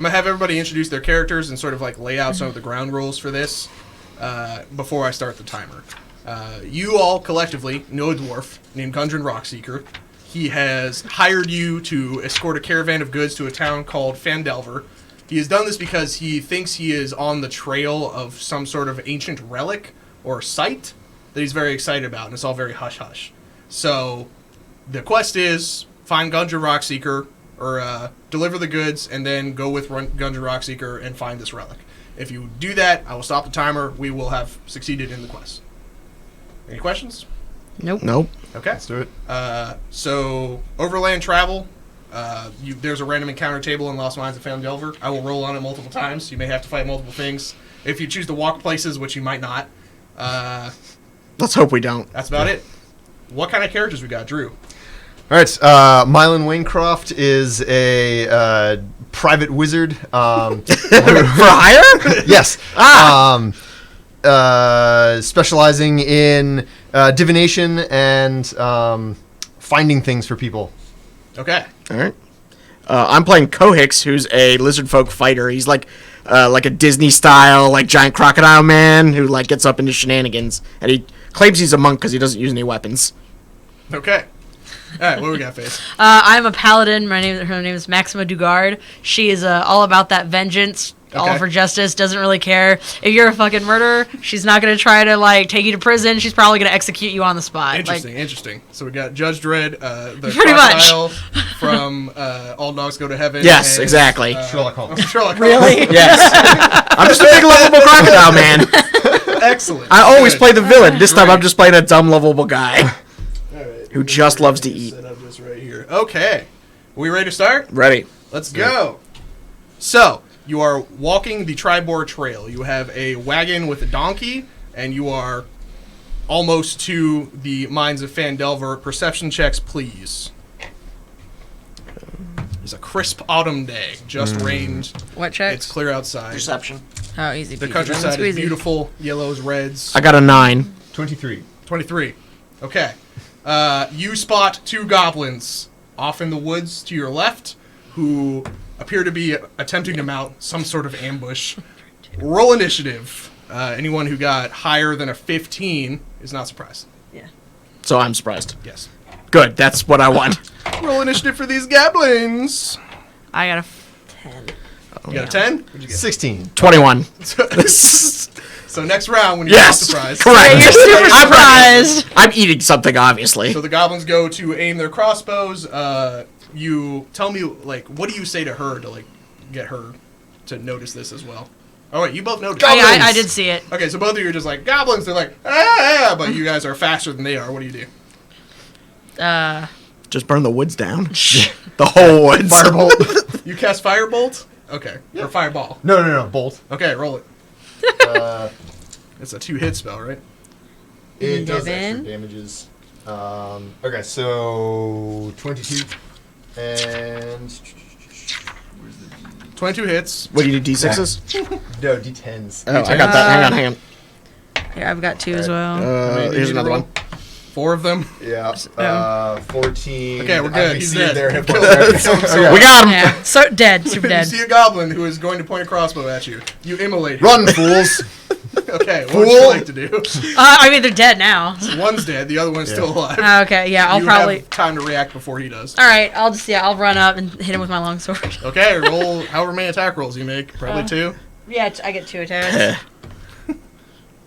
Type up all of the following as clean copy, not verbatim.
I'm going to have everybody introduce their characters and sort of like lay out some of the ground rules for this before I start the timer. You all collectively know a dwarf named Gundren Rockseeker. He has hired you to escort a caravan of goods to a town called Phandelver. He has done this because he thinks he is on the trail of some sort of ancient relic or site that he's very excited about, and it's all very hush-hush. So the quest is find Gundren Rockseeker, or deliver the goods, and then go with Gundren Rockseeker and find this relic. If you do that, I will stop the timer. We will have succeeded in the quest. Any questions? Nope. Okay. Let's do it. So, overland travel. There's a random encounter table in Lost Mines of Phandelver. I will roll on it multiple times. You may have to fight multiple things. If you choose to walk places, which you might not. Let's hope we don't. That's about it. What kind of characters we got, Drew? All right. Mylan Wayncroft is a private wizard. For hire? Yes. Specializing in divination and finding things for people. Okay. All right. I'm playing Kohix, who's a lizard folk fighter. He's like a Disney style, like giant crocodile man who like gets up into shenanigans, and he claims he's a monk because he doesn't use any weapons. Okay. All right, what do we got, Face? I'm a paladin. Her name is Maxima Dugard. She is all about that vengeance, all for justice. Doesn't really care if you're a fucking murderer. She's not gonna try to like take you to prison. She's probably gonna execute you on the spot. Interesting. So we got Judge Dredd, the Pretty crocodile from All Dogs Go to Heaven. Yes, and, exactly. Sherlock Holmes. Sherlock Holmes. Really? Yes. I'm just a big lovable crocodile man. Excellent. I always Good. play the villain. This time I'm just playing a dumb lovable guy All right. who just loves to eat. Set up this right here. Okay. We ready to start? Ready. Let's go. So, you are walking the Tribor Trail. You have a wagon with a donkey, and you are almost to the mines of Phandelver. Perception checks, please. It's a crisp autumn day. Just rained. What checks? It's clear outside. Perception. Oh, easy. The peasy. countryside is Easy. beautiful. Yellows, reds. I got a 9. 23. 23. Okay. You spot 2 goblins off in the woods to your left who appear to be attempting to mount some sort of ambush. Roll initiative. Anyone who got higher than a 15 is not surprised. Yeah. So I'm surprised. Yes. Good. That's what I want. Roll initiative for these goblins. I got a 10. You got a 10? What'd you get? 16. 21. So next round when you're Yes. not surprised. Correct. You're super surprised. I'm eating something, obviously. So the goblins go to aim their crossbows. You tell me, like, what do you say to her to, like, get her to notice this as well? Oh, wait, you both noticed. I did see it. Okay, so both of you are just like, goblins, they're like, ah, but you guys are faster than they are. What do you do? Just burn the woods down. The whole woods. Firebolt. You cast Firebolt? Okay. Yep. Or Fireball. No. Bolt. Okay, roll it. It's a 2-hit spell, right? It does Given. extra damages. Okay, so 22. And 22 hits. What do you do, D6s? no, D10s. Oh, I got that. Hang on. Here, I've got 2 as well. Many Here's did you another roll? one. 4 of them. Yeah. 14. Okay, we're good. I He's exceeded dead. their hit Kill points. him. Okay. We got him. Yeah. So dead. Super You dead. see a goblin who is going to point a crossbow at you. You immolate him. Run, fools. Okay, what would you Fool. like to do? I mean, they're dead now. One's dead, the other one's still alive. Okay, yeah, I'll you probably. have time to react before he does. All right, I'll run up and hit him with my longsword. Okay, roll however many attack rolls you make. Probably 2. Yeah, I get 2 attacks.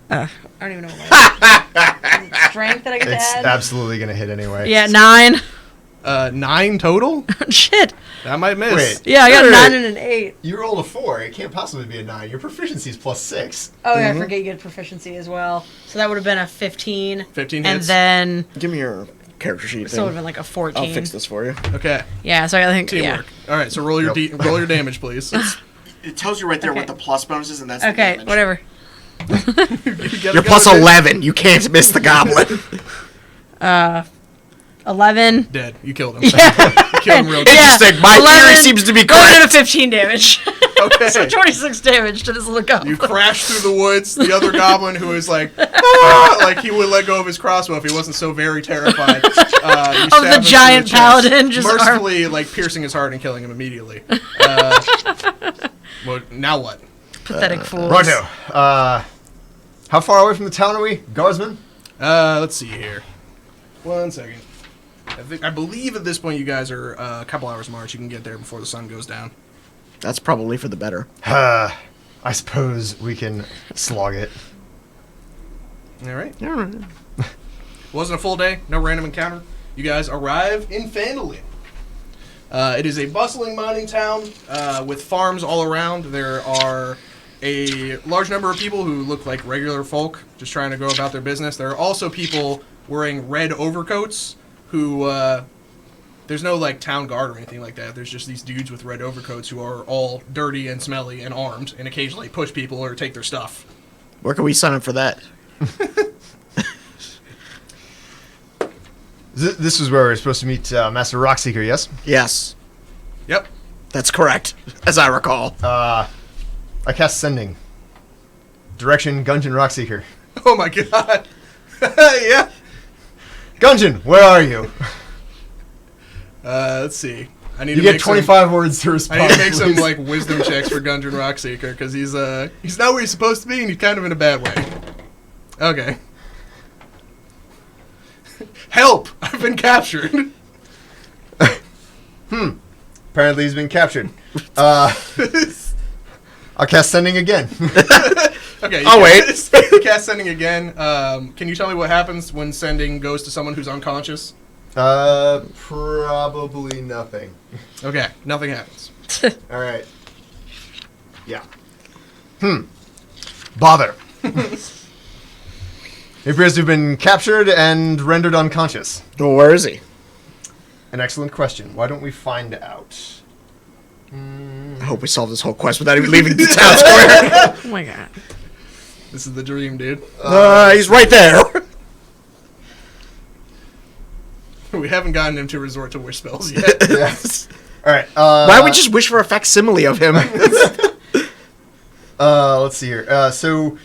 I don't even know what strength that I get to It's add. absolutely going to hit anyway. Yeah, 9. 9 total? Shit. That might miss. Wait. Yeah, I got a Wait. 9 and an 8. You rolled a 4. It can't possibly be a 9. Your proficiency is +6. Oh yeah, I forget you get proficiency as well. So that would have been a 15. 15 And hits. then Give me your character sheet. so it would have been like a 14. I'll fix this for you. Okay, Yeah, so I think teamwork. All right, so roll your Yep. roll your damage, please. It tells you right there Okay. what the plus bonus is, and that's yeah. Okay, whatever. You're plus 11. You can't miss the goblin. 11. Dead. You killed him. Yeah. You killed him real quick. Yeah. Interesting. My 11, theory seems to be going into correct. 15 damage. Okay. So 26 damage to this little goblin. You crash through the woods. The other goblin, who is like, "Ah!" like he would let go of his crossbow if he wasn't so very terrified. You Of stab the him through giant chest, paladin just mercifully, like piercing his heart and killing him immediately. Well, now what? Pathetic fools. Righto. How far away from the town are we, Guardsman? Let's see here. 1 second. I believe at this point you guys are a couple hours march. You can get there before the sun goes down. That's probably for the better. I suppose we can slog it. All right. All right. Wasn't a full day. No random encounter. You guys arrive in Phandelver. It is a bustling mining town with farms all around. There are a large number of people who look like regular folk, just trying to go about their business. There are also people wearing red overcoats who, there's no like town guard or anything like that. There's just these dudes with red overcoats who are all dirty and smelly and armed and occasionally push people or take their stuff. Where can we sign up for that? This is where we're supposed to meet Master Rockseeker, yes? Yes, Yep. that's correct, as I recall. I cast Sending. Direction, Gungeon Rockseeker. Oh my god. Yeah. Gungeon, where are you? Let's see. I need You to get make 25 words to respond. I need to make some please. like wisdom checks for Gungeon Rockseeker because he's not where he's supposed to be and he's kind of in a bad way. Okay. Help! I've been captured. Apparently he's been captured. I'll cast Sending again. Okay. I'll wait. You cast Sending again. Can you tell me what happens when Sending goes to someone who's unconscious? Probably nothing. Okay. Nothing happens. All right. Yeah. Bother. He appears to have been captured and rendered unconscious. Well, where is he? An excellent question. Why don't we find out? I hope we solve this whole quest without even leaving the town square. Oh my god. This is the dream, dude. He's right there. We haven't gotten him to resort to wish spells yet. Yes. All right. Why don't we just wish for a facsimile of him? Let's see here. So,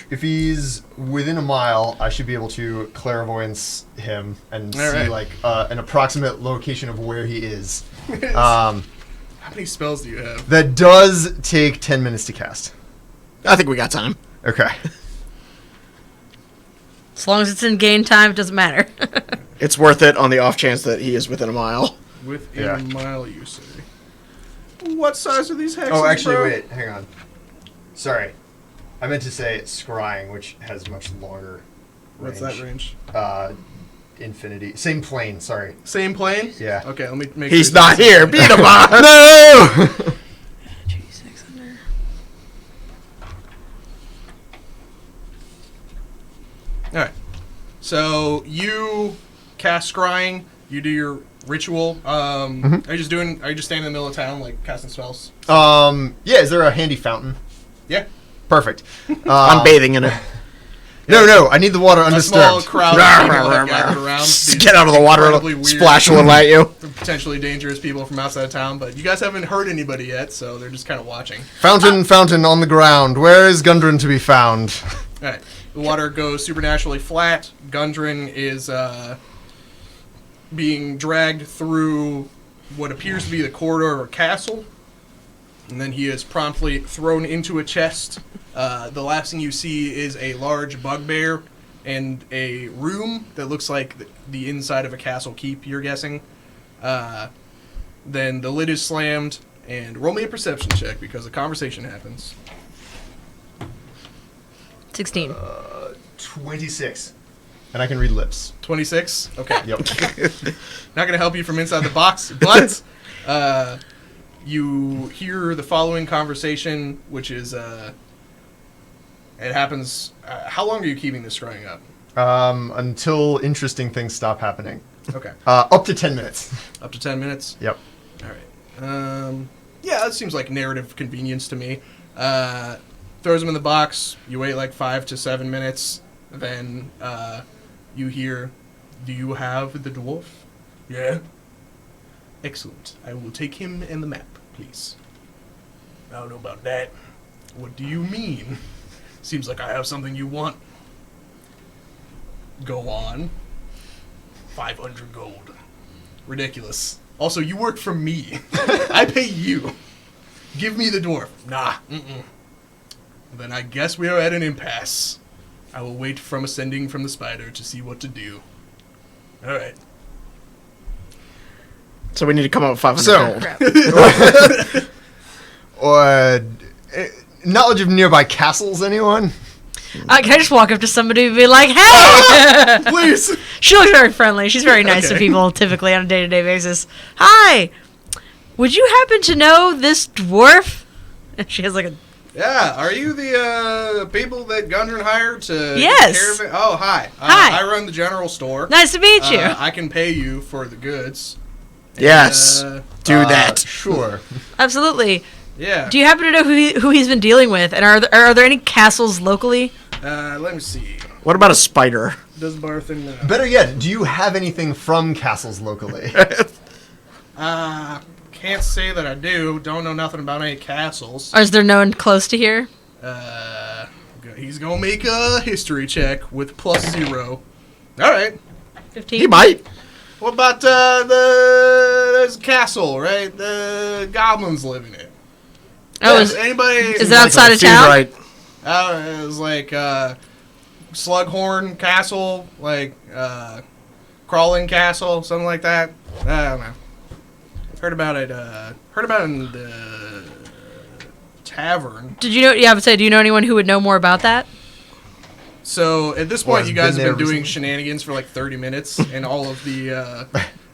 if he's within a mile, I should be able to clairvoyance him and All see right. like an approximate location of where he is. How many spells do you have? That does take 10 minutes to cast. I think we got time. Okay. As long as it's in game time, it doesn't matter. It's worth it on the off chance that he is within a mile. Within Yeah. a mile, you say. What size are these hexes, Oh, actually, bro? wait. Hang on. Sorry. I meant to say scrying, which has much longer range. What's that range? Infinity. Same plane, sorry. Same plane? Yeah. Okay, let me make He's sure not this is- here. Beat him up. No! Alright. So you cast scrying, you do your ritual. Are you just standing in the middle of town like casting spells? Yeah, is there a handy fountain? Yeah. Perfect. I'm bathing in it. No, I need the water A small undisturbed. crowd of people have gathered around. Just These get out of the water. incredibly weird, Splash will at you. potentially dangerous people from outside of town, but you guys haven't hurt anybody yet, so they're just kind of watching. Fountain on the ground. Where is Gundren to be found? Alright. The water goes supernaturally flat. Gundren is being dragged through what appears to be the corridor of a castle. And then he is promptly thrown into a chest. The last thing you see is a large bugbear and a room that looks like the inside of a castle keep, you're guessing. Then the lid is slammed, and roll me a perception check because a conversation happens. 16. 26. And I can read lips. 26? Okay. Yep. Not going to help you from inside the box, but you hear the following conversation, which is, it happens, how long are you keeping this scrying up? Until interesting things stop happening. Okay. Up to 10 minutes. Up to 10 minutes? Yep. All right. Yeah, that seems like narrative convenience to me. Throws him in the box. You wait like 5 to 7 minutes. Then you hear, "Do you have the dwarf?" Yeah. Excellent. I will take him and the map, please. I don't know about that. What do you mean? Seems like I have something you want. Go on. 500 gold. Ridiculous. Also, you work for me. I pay you. Give me the dwarf. Nah. Then I guess we are at an impasse. I will wait from ascending from the spider to see what to do. Alright. So we need to come up with 500 So- gold. Or knowledge of nearby castles, anyone? Can I just walk up to somebody and be like, hey? Please! She looks very friendly. She's very nice to Okay. people typically on a day-to-day basis. Hi. Would you happen to know this dwarf? And she has like a... Yeah, are you the people that Gundren hired to Yes. take care of it? Oh, hi. Hi. I run the general store. Nice to meet you. I can pay you for the goods. Yes. And, Do that. Sure. Absolutely. yeah. Do you happen to know who he's been dealing with? And are there any castles locally? Let me see. What about a spider? Does Barthen know? Better yet, do you have anything from castles locally? Can't say that I do. Don't know nothing about any castles. Or is there no one close to here? He's gonna make a history check with +0. Alright. 15? He might. What about there's a castle, right? The goblins live in it. Oh, Does anybody... is it outside of Seems town? right. It was like Slughorn Castle, like Crawling Castle, something like that. I don't know. Heard about it. Heard about it in the tavern. Did you know? Yeah, I would say, do you know anyone who would know more about that? So at this Or point, has you guys been have been there doing recently. shenanigans for like 30 minutes, and all of the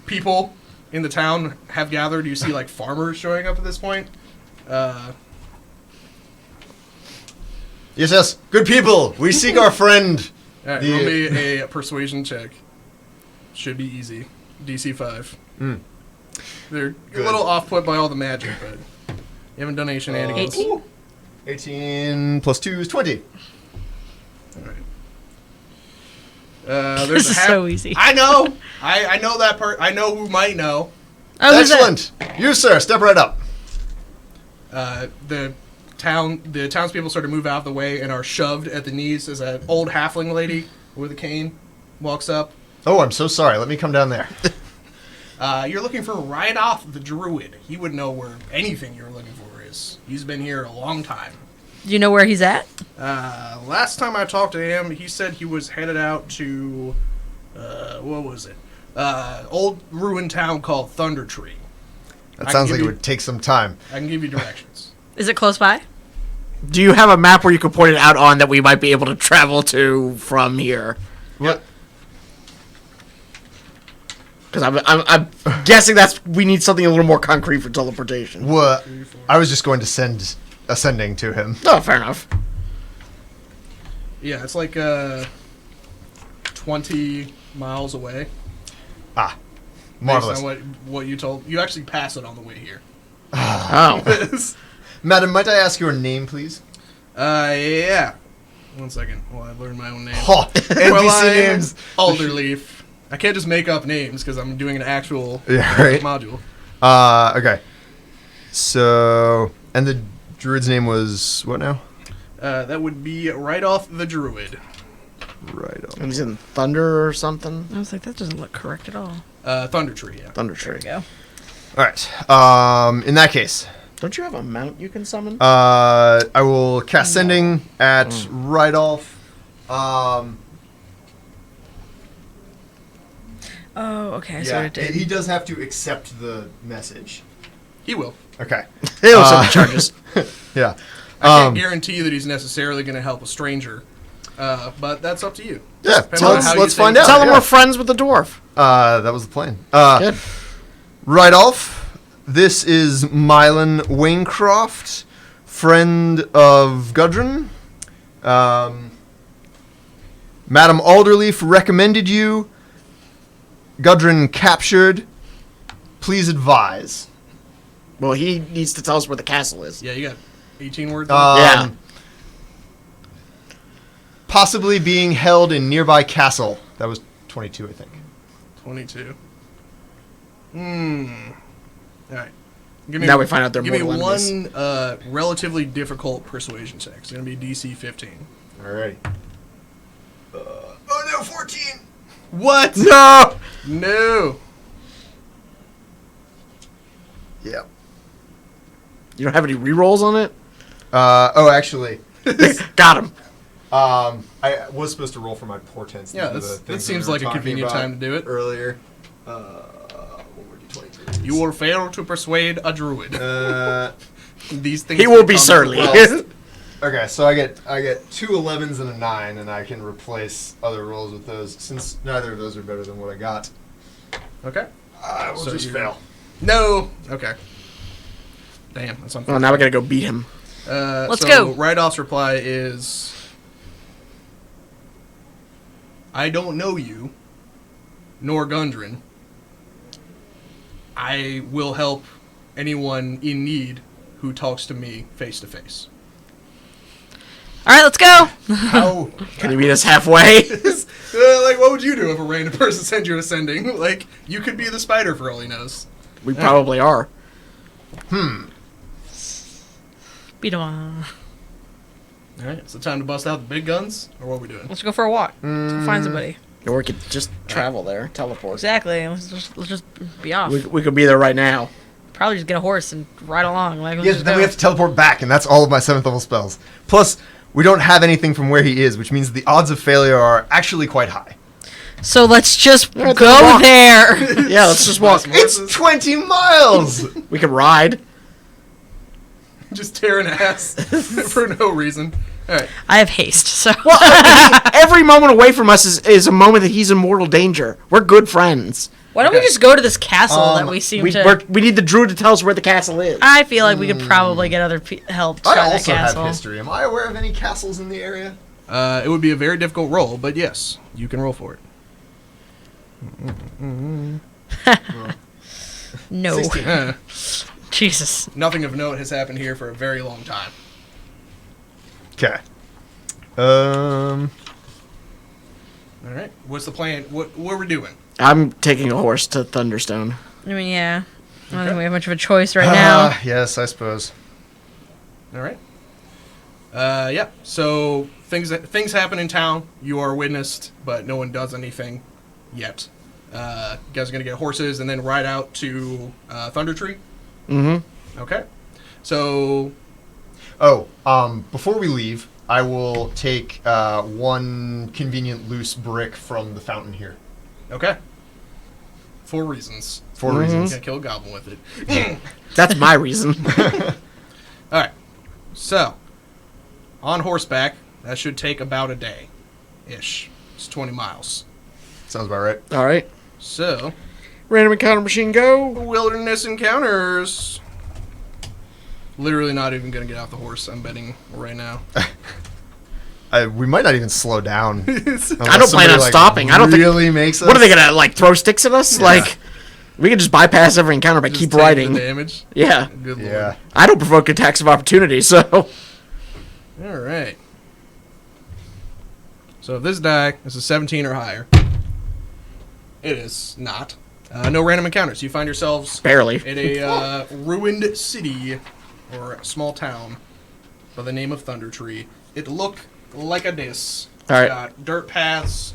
people in the town have gathered. You see like farmers showing up at this point. Yes. Good people, we seek our friend. All right, roll me a persuasion check. Should be easy. DC 5. They're Good. a little off-put by all the magic, but you haven't done any shenanigans. 18? 18 plus 2 is 20. All right. There's This a is so easy. I know. I know that part. I know who might know. Oh, who's that? Excellent. You, sir, step right up. The townspeople sort of move out of the way and are shoved at the knees as an old halfling lady with a cane walks up. Oh, I'm so sorry. Let me come down there. You're looking for Rydolph the Druid. He would know where anything you're looking for is. He's been here a long time. Do you know where he's at? Last time I talked to him, he said he was headed out to, what was it? Old ruined town called Thunder Tree. That I sounds can like it give would take some time. I can give you directions. Is it close by? Do you have a map where you could point it out on that we might be able to travel to from here? What? Because I'm guessing we need something a little more concrete for teleportation. What? I was just going to send ascending to him. Oh, fair enough. Yeah, it's like 20 miles away. Ah, Based marvelous. on what you told. You actually pass it on the way here. Oh. Madam, might I ask your name, please? Yeah. One second. Well, I've learned my own name. Oh, NPC Well, names. Alderleaf. I can't just make up names because I'm doing an actual Yeah, right. module. Okay. So, and the druid's name was what now? That would be Rydolph the Druid. Right on. He's in Thunder or something? I was like, that doesn't look correct at all. Thunder Tree, yeah. Thunder Tree. Go. All right. In that case, Don't you have a mount you can summon? I will cast sending at Rydolph. Oh, okay. I see what it did. he does have to accept the message. He will. Okay. He'll send the charges. Yeah. I can't guarantee that he's necessarily going to help a stranger, but that's up to you. Yeah. Depends on how you Let's think. find out. Tell him yeah. we're friends with the dwarf. That was the plan. Good. Rydolph, this is Mylan Waincroft, friend of Gudrun. Madam Alderleaf recommended you. Gudrun captured. Please advise. Well, he needs to tell us where the castle is. Yeah, you got 18 words. Yeah. Possibly being held in nearby castle. That was 22, I think. 22. All right. Give me, Now we find out they're give me mortal enemies. one relatively difficult persuasion check. It's going to be DC 15. Alrighty. Oh no, 14! What? No! No. Yep. You don't have any rerolls on it? Actually, Got him. I was supposed to roll for my portents. Yeah, These are the that things seems we were like a talking convenient about time to do it. Earlier. What were D23s? You will fail to persuade a druid. These things He will be become- surly. well, Okay, so I get 2 11s and a 9, and I can replace other rolls with those. Since neither of those are better than what I got, Okay. I will So just you- fail. No. Okay. Damn, that's unfortunate. Well, now we gotta go beat him. Let's so go. Rydolph's reply is, I don't know you, nor Gundren. I will help anyone in need who talks to me face to face. All right, let's go. How? Can you meet us halfway? Like, what would you do if a random person sent you ascending? Like, you could be the spider for all he knows. We probably are. Beat him on. All right, so time to bust out the big guns, or what are we doing? Let's go for a walk. Let's go find somebody. Or we could just travel there, teleport. Exactly. Let's just be off. We could be there right now. Probably just get a horse and ride along. Like, let's Yes, just then go. we have to teleport back, and that's all of my 7th level spells. Plus, we don't have anything from where he is, which means the odds of failure are actually quite high. So let's just Yeah, let's go walk. there. Yeah, let's just walk. It's 20 miles! We could ride. Just tearing ass for no reason. All right. I have haste, so Every moment away from us is a moment that he's in mortal danger. We're good friends. why don't we just go to this castle that we seem to? We need the druid to tell us where the castle is. I feel like we could probably get other help to I try that also have castle. history. Am I aware of any castles in the area? It would be a very difficult roll, but yes, you can roll for it. No, 16. Jesus. Nothing of note has happened here for a very long time. Okay. All right. What's the plan? What are we doing? I'm taking a horse to Thunderstone. I mean, yeah. I don't think we have much of a choice right now. Yes, I suppose. All right. Yeah. So things happen in town. You are witnessed, but no one does anything yet. You guys are gonna get horses and then ride out to Thunder Tree. Mm-hmm. Okay. So Before we leave, I will take one convenient loose brick from the fountain here. okay. 4 reasons. For Mhm. reasons. Can't kill a goblin with it. That's my reason. All right. So, on horseback, that should take about a day, ish. It's 20 miles. Sounds about right. All right. So, Random encounter machine, go. wilderness encounters. Literally not even gonna get off the horse. I'm betting right now. We might not even slow down. I don't plan on stopping. I don't think. really makes us. What are they gonna like throw sticks at us? Like, we can just bypass every encounter by Just keep take riding. the damage. Yeah, Good Yeah. lord. I don't provoke attacks of opportunity, so All right. So if this die is a 17 or higher, it is not. No random encounters. You find yourselves barely. in a ruined city or a small town by the name of Thunder Tree. It looked like a this. All right. It's got dirt paths,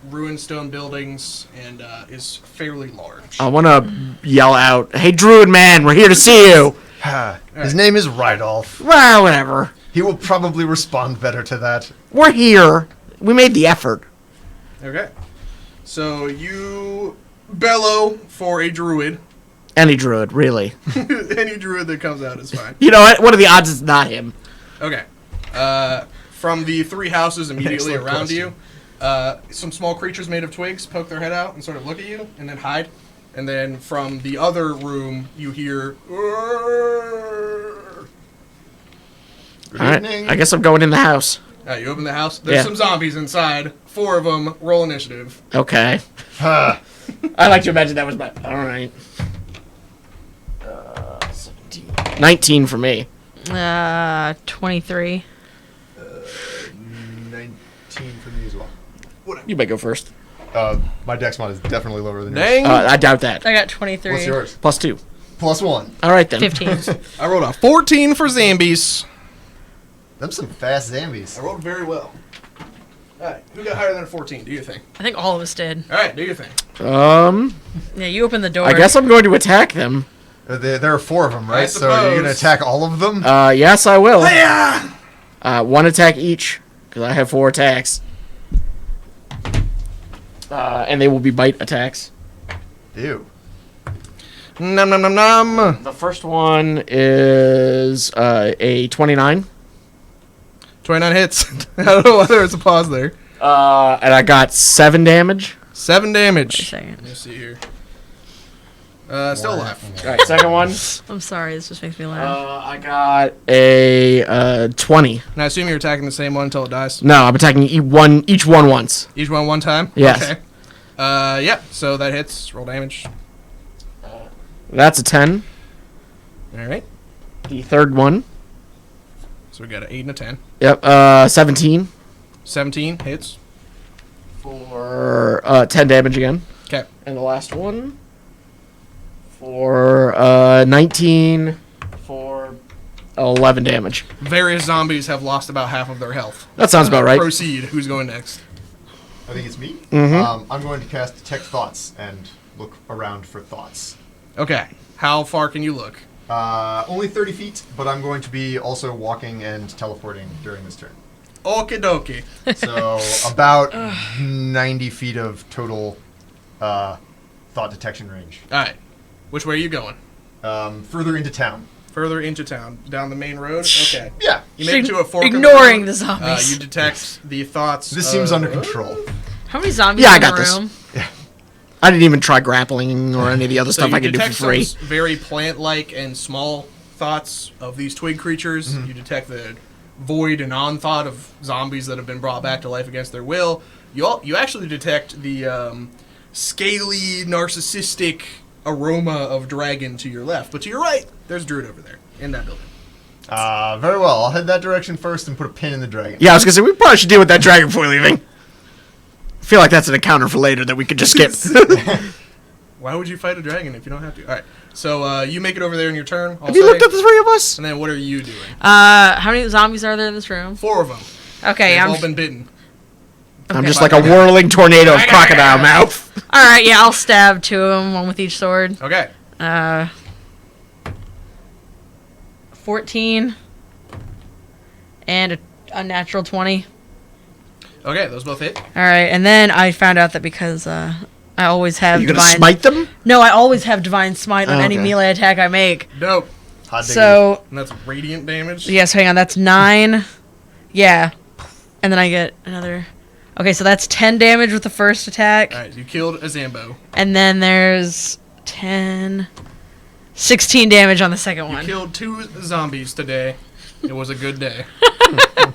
ruined stone buildings, and is fairly large. I want to yell out, "Hey, Druid man, we're here to see you." His name is Rydolph. Well, whatever. He will probably respond better to that. We're here. We made the effort. Okay. So you bellow for a druid. Any druid, really. Any druid that comes out is fine. You know what are the odds it's not him? Okay. From the 3 houses immediately Excellent around question. you, some small creatures made of twigs poke their head out and sort of look at you and then hide. And then from the other room, you hear. Good All right. evening. I guess I'm going in the house. You open the house. There's Yeah. some zombies inside. 4 of them. Roll initiative. Okay. Huh. I like to imagine that was my. All right. 17. 19 for me. 23. 19 for me as well. You may go first. My dex mod is definitely lower than yours. Dang. I doubt that. I got 23. What's yours? +2. +1. All right then. 15. I rolled a 14 for Zambies. Them some fast zombies. I rolled very well. All right, who got higher than a 14? Do your thing. I think all of us did. All right, do your thing. Yeah, you open the door. I guess I'm going to attack them. There are 4 of them, right? So you're suppose. going to attack all of them? Yes, I will. Yeah. 1 attack each, because I have 4 attacks. And they will be bite attacks. Ew. Nom nom nom nom. The first one is a 29. 29 hits. I don't know why there was a pause there. And I got 7 damage. 7 Wait a damage. second. Let me see here. Still alive. All right, second one. I'm sorry, this just makes me laugh. I got a 20. And I assume you're attacking the same one until it dies. No, I'm attacking each one once. Each one time? Yes. Okay. Yeah, so that hits. Roll damage. That's a 10. All right. The third one. So we got an 8 and a 10. Yep, 17 17 hits. for 10 damage again. Okay. And the last one for 19 for 11 damage. Various zombies have lost about half of their health. That sounds about right. Proceed. Who's going next? I think it's me. Mhm. I'm going to cast Detect Thoughts and look around for thoughts. Okay. How far can you look? Only 30 feet, but I'm going to be also walking and teleporting during this turn. Okie dokie. So about 90 feet of total thought detection range. All right. Which way are you going? Further into town. Further into town, down the main road. Okay. Yeah. You make it to a fork. Ignoring of the road. zombies. You detect the thoughts. This seems under control. How many zombies Yeah, I in the got this. room? I didn't even try grappling or any of the other So stuff you I can do for detect free. those very plant-like and small thoughts of these twig creatures. You detect the void and on-thought of zombies that have been brought back to life against their will. You actually detect the scaly, narcissistic aroma of dragon to your left. But to your right, there's Druid over there in that building. Very well. I'll head that direction first and put a pin in the dragon. Yeah, I was gonna say we probably should deal with that dragon before leaving. I feel like that's an encounter for later that we could just skip. Why would you fight a dragon if you don't have to? All right. So you make it over there in your turn. Have you looked at the 3 of us? And then what are you doing? How many zombies are there in this room? 4 of them. Okay, They've I'm. all been bitten. I'm Okay. just like a whirling tornado of crocodile mouth. All right, yeah, I'll stab 2 of them, one with each sword. Okay. 14 and a unnatural 20. Okay, those both hit. All right, and then I found out that because I always have You gonna divine. smite them? No, I always have divine smite on Oh, any okay. melee attack I make. Dope. Hot diggity. So And that's radiant damage. yes, hang on, that's 9. Yeah, and then I get another. Okay, so that's 10 damage with the first attack, All right, you killed a Zambo. and then there's 16 damage on the second You one. killed 2 zombies today. It was a good day.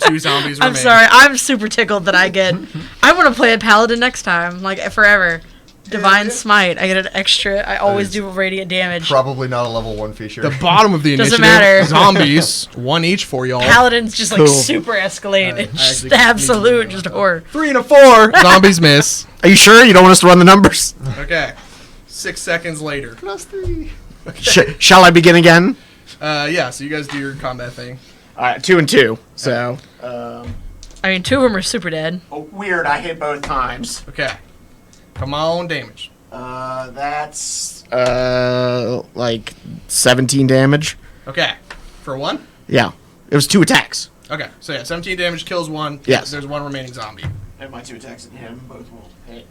2 zombies I'm remain. sorry, I'm super tickled that I get. I want to play a paladin next time, like forever. Divine smite. I get an extra. I always is do radiant damage. Probably not a level 1 feature. The bottom of the Doesn't initiative. matter. Zombies. 1 each for y'all. Paladins just like Cool. super escalate. Alright, It's I just actually absolute, need to just know. horror. 3 and a 4. Zombies miss. Are you sure you don't want us to run the numbers? Okay. 6 seconds later. +3. Shall I begin again? Yeah, so you guys do your combat thing. All right, 2 and 2. So. I mean, 2 of them are super dead. Oh, weird. I hit both times. Okay. Come on, damage. That's like 17 damage. Okay. For 1? Yeah, it was 2 attacks. Okay. So yeah, 17 damage kills 1. Yes. There's 1 remaining zombie. And my 2 attacks at him both will hit.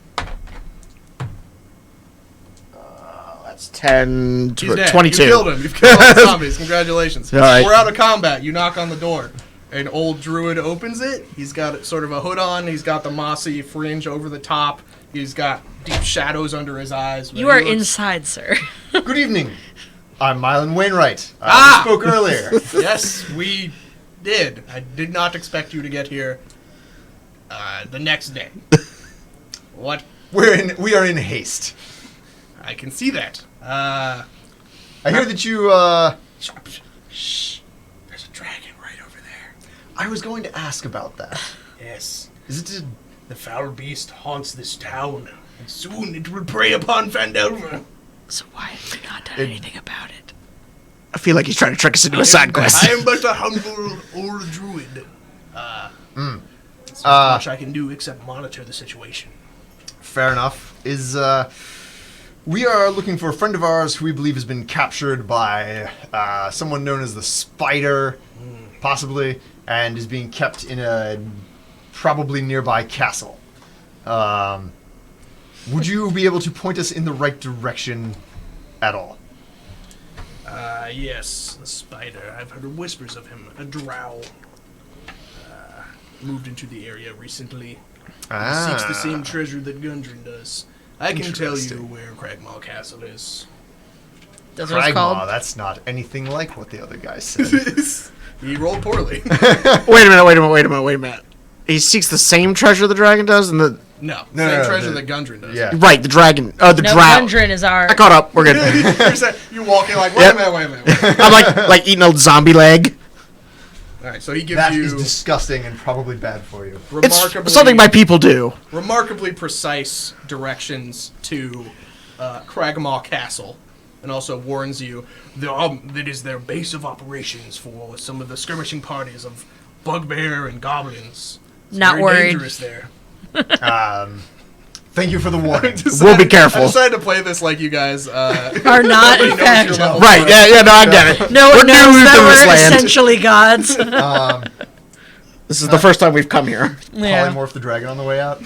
That's 10, He's dead. 22. You killed him. You've killed all the zombies. Congratulations. All right. We're out of combat. You knock on the door. An old druid opens it. He's got sort of a hood on. He's got the mossy fringe over the top. He's got deep shadows under his eyes. You are inside, sir. Good evening. I'm Mylan Wainwright. Ah! We spoke earlier. Yes, we did. I did not expect you to get here the next day. What? We are in haste. I can see that. I hear that you, Shh. There's a dragon right over there. I was going to ask about that. Yes. Is it The foul beast haunts this town, and soon it will prey upon Phandelver. So why have you not done anything about it? I feel like he's trying to trick us into a side quest. I am but a humble old druid. There's not much I can do except monitor the situation. Fair enough. We are looking for a friend of ours who we believe has been captured by someone known as the Spider, possibly, and is being kept in a probably nearby castle. Would you be able to point us in the right direction at all? Yes, the Spider. I've heard whispers of him. A drow. Moved into the area recently. Seeks the same treasure that Gundren does. I can tell you Interesting. where Cragmaw Castle is. That's what it's called. That's not anything like what the other guy said. He rolled poorly. Wait a minute. He seeks the same treasure the dragon does, and the No, No, same no, treasure the- that Gundren does. yeah. right, the dragon. Oh, the No, drow. Gundren is our. I caught up. We're good. You walk in like, Yep. wait a minute. I'm like eating a zombie leg. All right, so he gives That you is disgusting and probably bad for you. remarkably, It's something my people do. remarkably precise directions to Cragmaw Castle, and also warns you that is their base of operations for some of the skirmishing parties of bugbear and goblins. It's Not very worried. dangerous there. Thank you for the warning. We'll be careful. I decided to play this like you guys Are not, in knows fact. your level. Right, yeah, no, I get it. No We're one knows new to that this we're land. essentially gods. This is the first time we've come here. Yeah. Polymorph the dragon on the way out?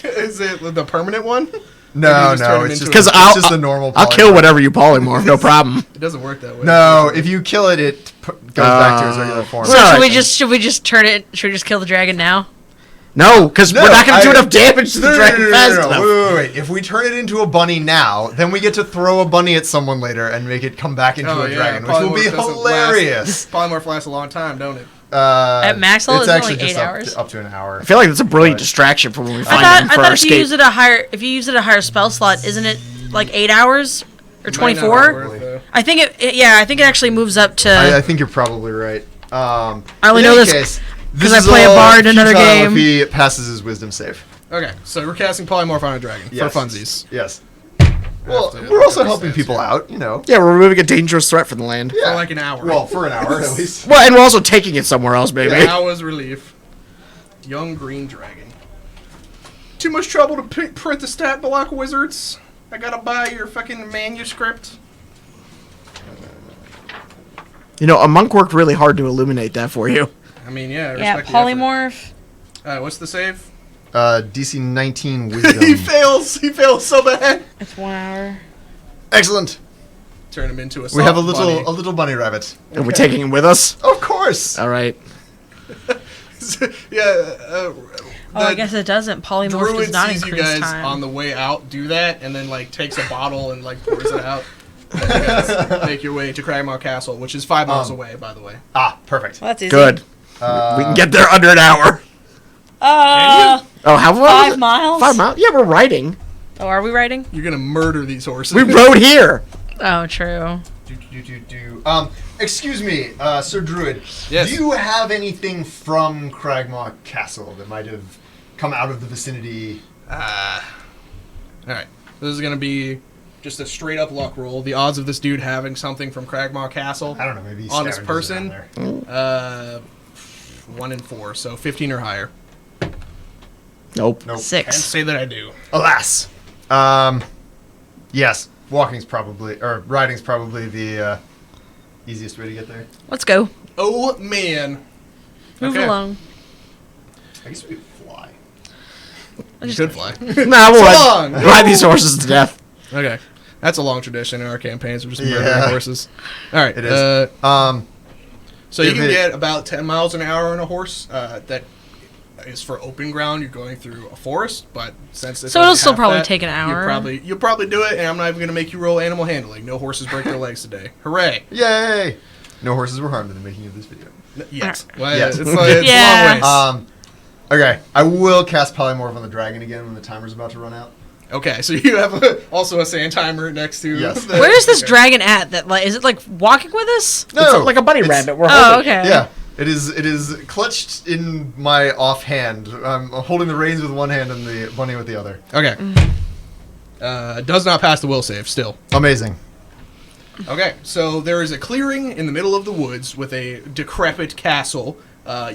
Is it the permanent one? No, just turn no, him it's into just, a- Because it's just the normal I'll kill whatever you polymorph, no problem. It doesn't work that way. No, if you kill it, it goes back to its regular form. So Alright, should we just turn it? Should we just kill the dragon now? No, because No, we're not going to do I- enough damage to the dragon fast enough. Wait. If we turn it into a bunny now, then we get to throw a bunny at someone later and make it come back into Oh, a yeah, dragon, which will be polymorph doesn't hilarious. Polymorph lasts a long time, don't it? At max level, it's it's actually only just 8 hours. up to an hour. I feel like that's a brilliant But- distraction for when we I find thought, them I for thought our if you escape. use it if you use it a higher spell slot, isn't it like 8 hours or Might not be 24? worth it. I think I think it actually moves up to. I think you're probably right. I only in know any this case, 'cause this I play is a all bard in another futile game. If he passes his wisdom save. Okay, so we're casting Polymorph on a dragon Yes. for funsies. Yes. Well, to we're also look at helping stats people here. out, you know. Yeah, we're removing a dangerous threat from the land. Yeah. For like an hour. Well, for an hour at least. Well, and we're also taking it somewhere else, baby. An hour's relief. Young green dragon. Too much trouble to print the stat block, wizards. I gotta buy your fucking manuscript. You know, a monk worked really hard to illuminate that for you. I mean, yeah. I yeah, respect the effort. polymorph. What's the save? DC 19 wisdom. He fails. He fails so bad. It's 1 hour. Excellent. Turn him into a. We have a soft little bunny rabbit. Are we taking him with us? Of course. All right. bunny. Yeah. Oh, I guess it doesn't. Polymorph Druid does not sees you increase guys time. on the way out do that, and then like takes a bottle and like pours it out. And you guys make your way to Cragmaw Castle, which is 5 miles away, by the way. Perfect. Well, that's easy. Good. We can get there under an hour. Uh, Oh, how far? 5 miles? 5 miles? Yeah, we're riding. Oh, are we riding? You're gonna murder these horses. We rode here. Oh, true. Excuse me, Sir Druid. Yes. Do you have anything from Cragmaw Castle that might have come out of the vicinity? All right. This is gonna be just a straight up luck roll. The odds of this dude having something from Cragmaw Castle I don't know, maybe on this scavenges person, around there. 1 in 4, so 15 or higher. Nope. Nope. And 6. say that I do. Alas. Yes, riding's probably the easiest way to get there. Let's go. Oh man. Move Okay. along. I guess we could fly. You could fly. Nah, we'll So long. ride these horses to death. Okay. That's a long tradition in our campaigns. We're just murdering Yeah. horses. All right. It is. So you If can it- get about 10 miles an hour on a horse. That is for open ground. You're going through a forest, but since it's So it'll only still half probably that, take an hour. You'll probably do it, and I'm not even going to make you roll animal handling. No horses break their legs today. Hooray! Yay! No horses were harmed in the making of this video. Yes. Well, Yes. It's, it's Yeah. a long ways. Okay, I will cast Polymorph on the dragon again when the timer's about to run out. Okay, so you have also a sand timer next to. Yes. The, Where is this okay. dragon at? That like is it like walking with us? It's like a bunny rabbit. We're Oh, holding. okay. Yeah, it is clutched in my offhand. I'm holding the reins with one hand and the bunny with the other. Okay. Does not pass the will save still. Amazing. Okay, so there is a clearing in the middle of the woods with a decrepit castle.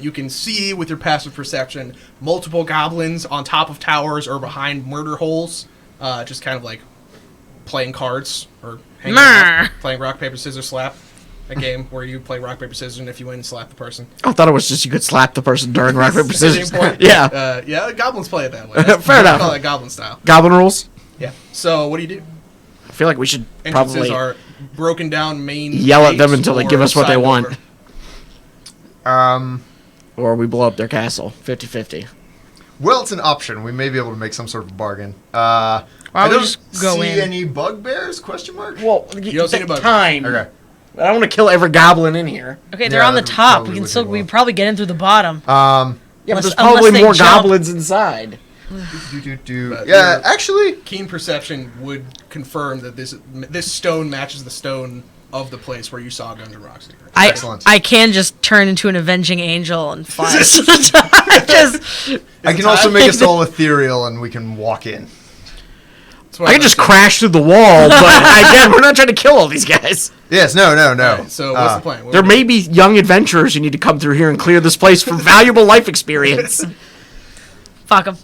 You can see with your passive perception multiple goblins on top of towers or behind murder holes, just kind of like playing cards or hanging out, playing rock, paper, scissors, slap. A game where you play rock, paper, scissors, and if you win, slap the person. I thought it was just you could slap the person during rock, paper, scissors. Yeah. Yeah, goblins play it that way. Fair enough. Call it goblin style. Goblin rules? Yeah. So what do? I feel like we should Entrances probably are broken down main yell at them gates until they or give us what they side want. door. Or we blow up their castle. 50-50. Well, it's an option. We may be able to make some sort of bargain. Why I don't we don't just go see in? any bugbears? Question mark. Well, You don't see about time. Okay. I don't want to kill every goblin in here. Okay, they're Yeah, on the that top. probably We can would still take a we while. probably get in through the bottom. Yeah, but Unless- there's probably unless they more jump. goblins inside. But Yeah, your actually, keen perception would confirm that this stone matches the stone of the place where you saw Gungeon Rock's secret. Excellent. I can just turn into an avenging angel and fly to the top. Just I can also make us all ethereal and we can walk in. I can just crash through the wall, but again, we're not trying to kill all these guys. Yes, no. Alright, so what's the plan? What There we may be young adventurers who need to come through here and clear this place for valuable life experience. fuck them.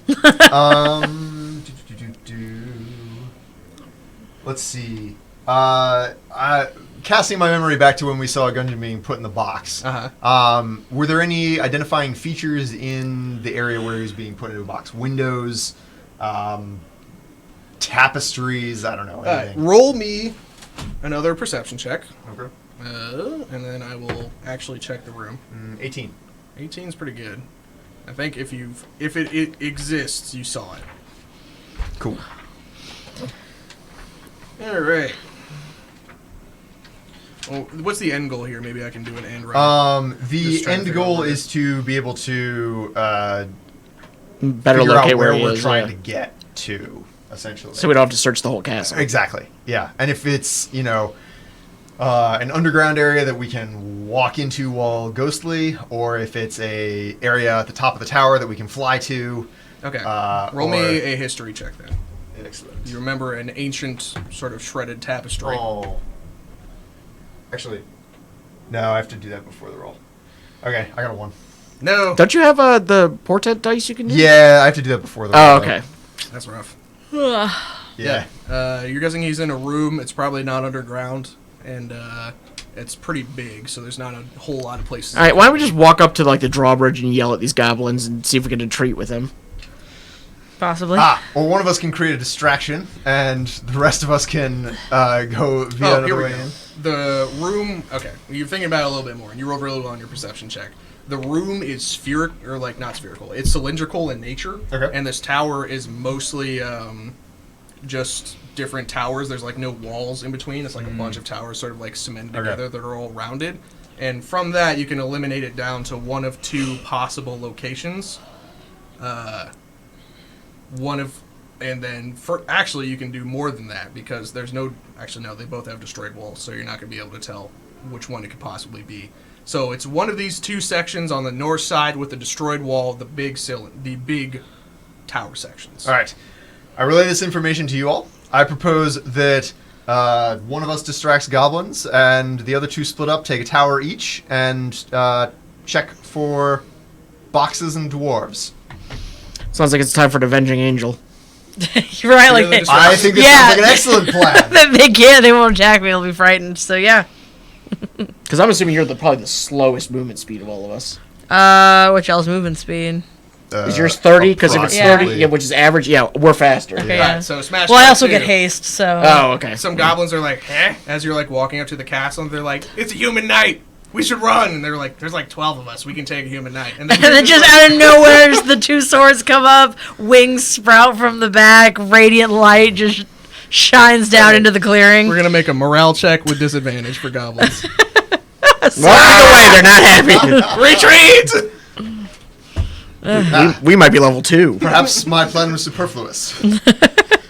Let's see. Casting my memory back to when we saw Gungeon being put in the box. Were there any identifying features in the area where he was being put into a box? Windows, tapestries, I don't know. Anything. roll me another perception check, Okay. and then I will actually check the room. 18. 18 is pretty good. I think if it exists, you saw it. Cool. All right. Well, what's the end goal here? Maybe I can do an end round. The Just trying to end figure out goal where it is to be able to Better figure locate out where he we're is, trying yeah. to get to, essentially. So we don't have to search the whole castle. Exactly. Yeah, and if it's an underground area that we can walk into while ghostly, or if it's a area at the top of the tower that we can fly to. Okay. Roll me a history check then. Excellent. You remember an ancient sort of shredded tapestry. Oh. Actually, no, I have to do that before the roll. Okay, I got a 1. No, Don't you have the portent dice you can use? Yeah, I have to do that before the roll. Oh, okay. that's rough. Yeah. You're guessing he's in a room. It's probably not underground, and it's pretty big, so there's not a whole lot of places. All right, why don't we just walk up to like the drawbridge and yell at these goblins and see if we can retreat with them? Possibly. Or one of us can create a distraction, and the rest of us can go via Oh, another here we way go. in. The room. Okay, you're thinking about it a little bit more, and you rolled really well on your perception check. The room is spherical, or like not spherical. It's cylindrical in nature, Okay. and this tower is mostly just different towers. There's like no walls in between. It's like a bunch of towers sort of like cemented Okay. together that are all rounded. And from that, you can eliminate it down to one of two possible locations. And then actually you can do more than that because there's no. Actually, no, they both have destroyed walls, so you're not going to be able to tell which one it could possibly be. So it's one of these two sections on the north side with the destroyed wall, the big tower sections. All right. I relay this information to you all. I propose that one of us distracts goblins, and the other two split up, take a tower each, and check for boxes and dwarves. Sounds like it's time for an avenging angel. You're right. Like Really they, I think this sounds like an excellent plan. they can't. They won't attack me. They'll be frightened. So yeah. Because I'm assuming you're probably the slowest movement speed of all of us. Which y'all's movement speed? Is yours 30? Because if it's 30, approximately. yeah, which is average, yeah, we're faster. Okay. All Yeah. right, so smash. Well, I that also too. get haste. So. Oh, okay. Some goblins are like, "Eh?" As you're like walking up to the castle, and they're like, "It's a human knight. We should run." And they're like, "There's like 12 of us. We can take a human knight." And And then just out of nowhere, the two swords come up, wings sprout from the back, radiant light just shines down into the clearing. we're gonna make a morale check with disadvantage for goblins. Well, either way, they're not happy. Retreat. we might be level 2. Perhaps my plan was superfluous.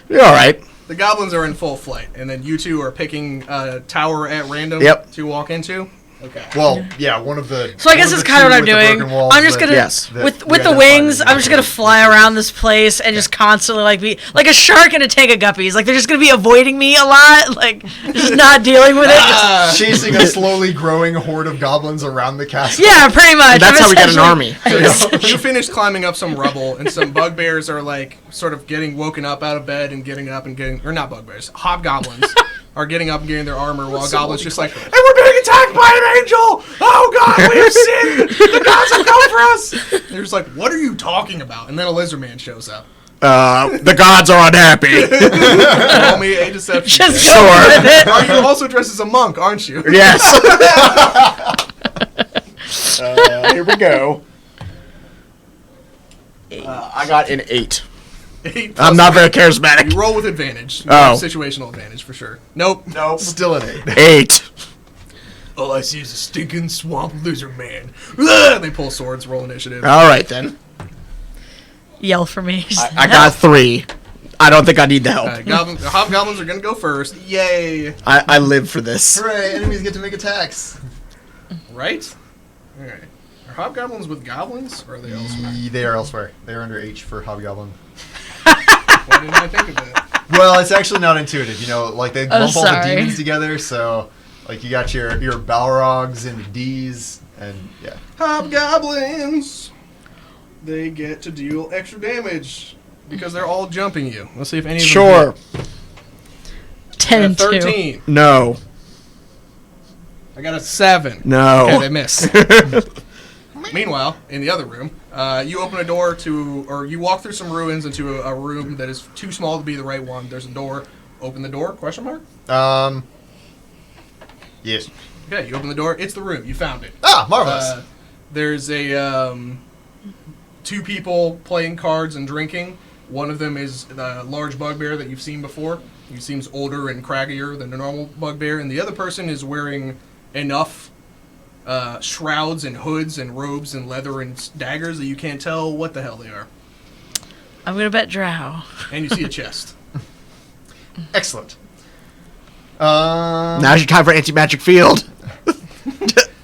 You're all right. The goblins are in full flight, and then you two are picking a tower at random Yep. to walk into. Okay. Well, yeah, one of the. So I guess one it's the kind of two what I'm with the doing. broken walls I'm just that- gonna Yes. that with we the identified wings. as I'm just gonna fly around this place and just constantly like be like a shark in a tank of guppies. Like they're just gonna be avoiding me a lot, like just not dealing with it. Just, chasing a slowly growing horde of goblins around the castle. yeah, pretty much. That's how we get an Essentially- army. You finish climbing up some rubble, and some bugbears are like sort of getting woken up out of bed and getting up and getting, or not bugbears, hobgoblins are getting up and getting their armor, while goblins just like, and we're being attacked by an angel! Oh god, we have sinned! The gods have come for us! They're just like, what are you talking about? And then a lizard man shows up. The gods are unhappy. Roll me a deception Just check. go with it. Oh, you're also dressed as a monk, aren't you? Yes. Here we go. I got an 8. 8 I'm plus not very 8. charismatic. You roll with advantage. You Oh. have situational advantage for sure. Nope. Still an 8. 8. All I see is a stinking swamp lizard man. Ugh! They pull swords, roll initiative. All right then. Yell for me. I got 3. I don't think I need the help. The hobgoblins are gonna go first. Yay! I live for this. Hooray, enemies get to make attacks. Right? Alright. Are hobgoblins with goblins, or are they elsewhere? They are elsewhere. They are under H for hobgoblin. Why didn't I think of that? Well, it's actually not intuitive. You know, like they lump all the sorry. demons together, so like you got your Balrogs and the D's, and yeah. Hobgoblins! They get to deal extra damage because they're all jumping you. Let's see if any of them Sure. hit. 10 I and got 2. 13. No. I got a 7. No. Okay, they miss. Meanwhile, in the other room, you open a door to, or you walk through some ruins into a room that is too small to be the right one. There's a door. Open the door? Question mark? Yes. Okay, you open the door. It's the room. You found it. Ah, marvelous. There's a 2 people playing cards and drinking. One of them is the large bugbear that you've seen before. He seems older and craggier than a normal bugbear, and the other person is wearing enough shrouds and hoods and robes and leather and daggers that you can't tell what the hell they are. I'm gonna bet Drow. And you see a chest. Excellent. Now's your time for anti-magic field.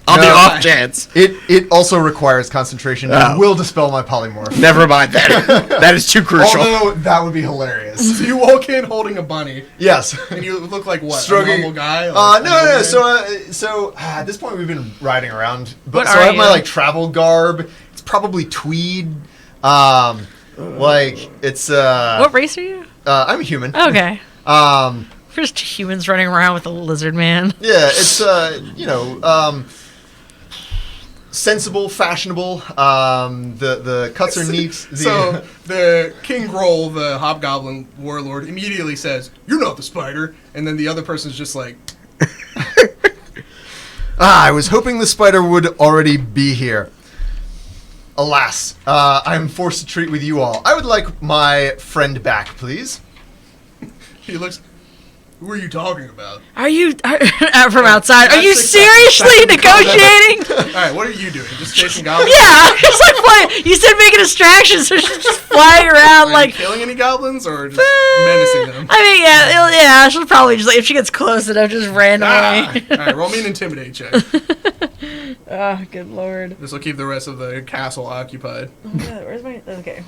On the No, off chance. It also requires concentration and Oh. will dispel my polymorph. Never mind that. That is too crucial. Although that would be hilarious. So you walk in holding a bunny, Yes. and you look like what? Struggling. A normal guy? No, Like, no, no. man? So at this point we've been riding around, but What so I are have my you? like travel garb. It's probably tweed. Like it's What race are you? I'm a human. Okay. Um, We're just humans running around with a lizard man. yeah, it's sensible, fashionable. The cuts are neat. So the King Groll, the hobgoblin warlord, immediately says, "You're not the spider," and then the other person's just like, I was hoping the spider would already be here. Alas, I am forced to treat with you all. I would like my friend back, please. he looks. Who are you talking about? Are you from outside? Are That's you exactly- seriously negotiating? All right, what are you doing? Just chasing goblins? Yeah, just like flying. You said make a distraction, so she's just flying around Are like. you killing any goblins or just menacing them? I mean, yeah, she'll probably just like if she gets close enough, just Ah! randomly. All right, roll me an intimidate check. Oh, good lord. This will keep the rest of the castle occupied. Oh my god, where's my? Okay,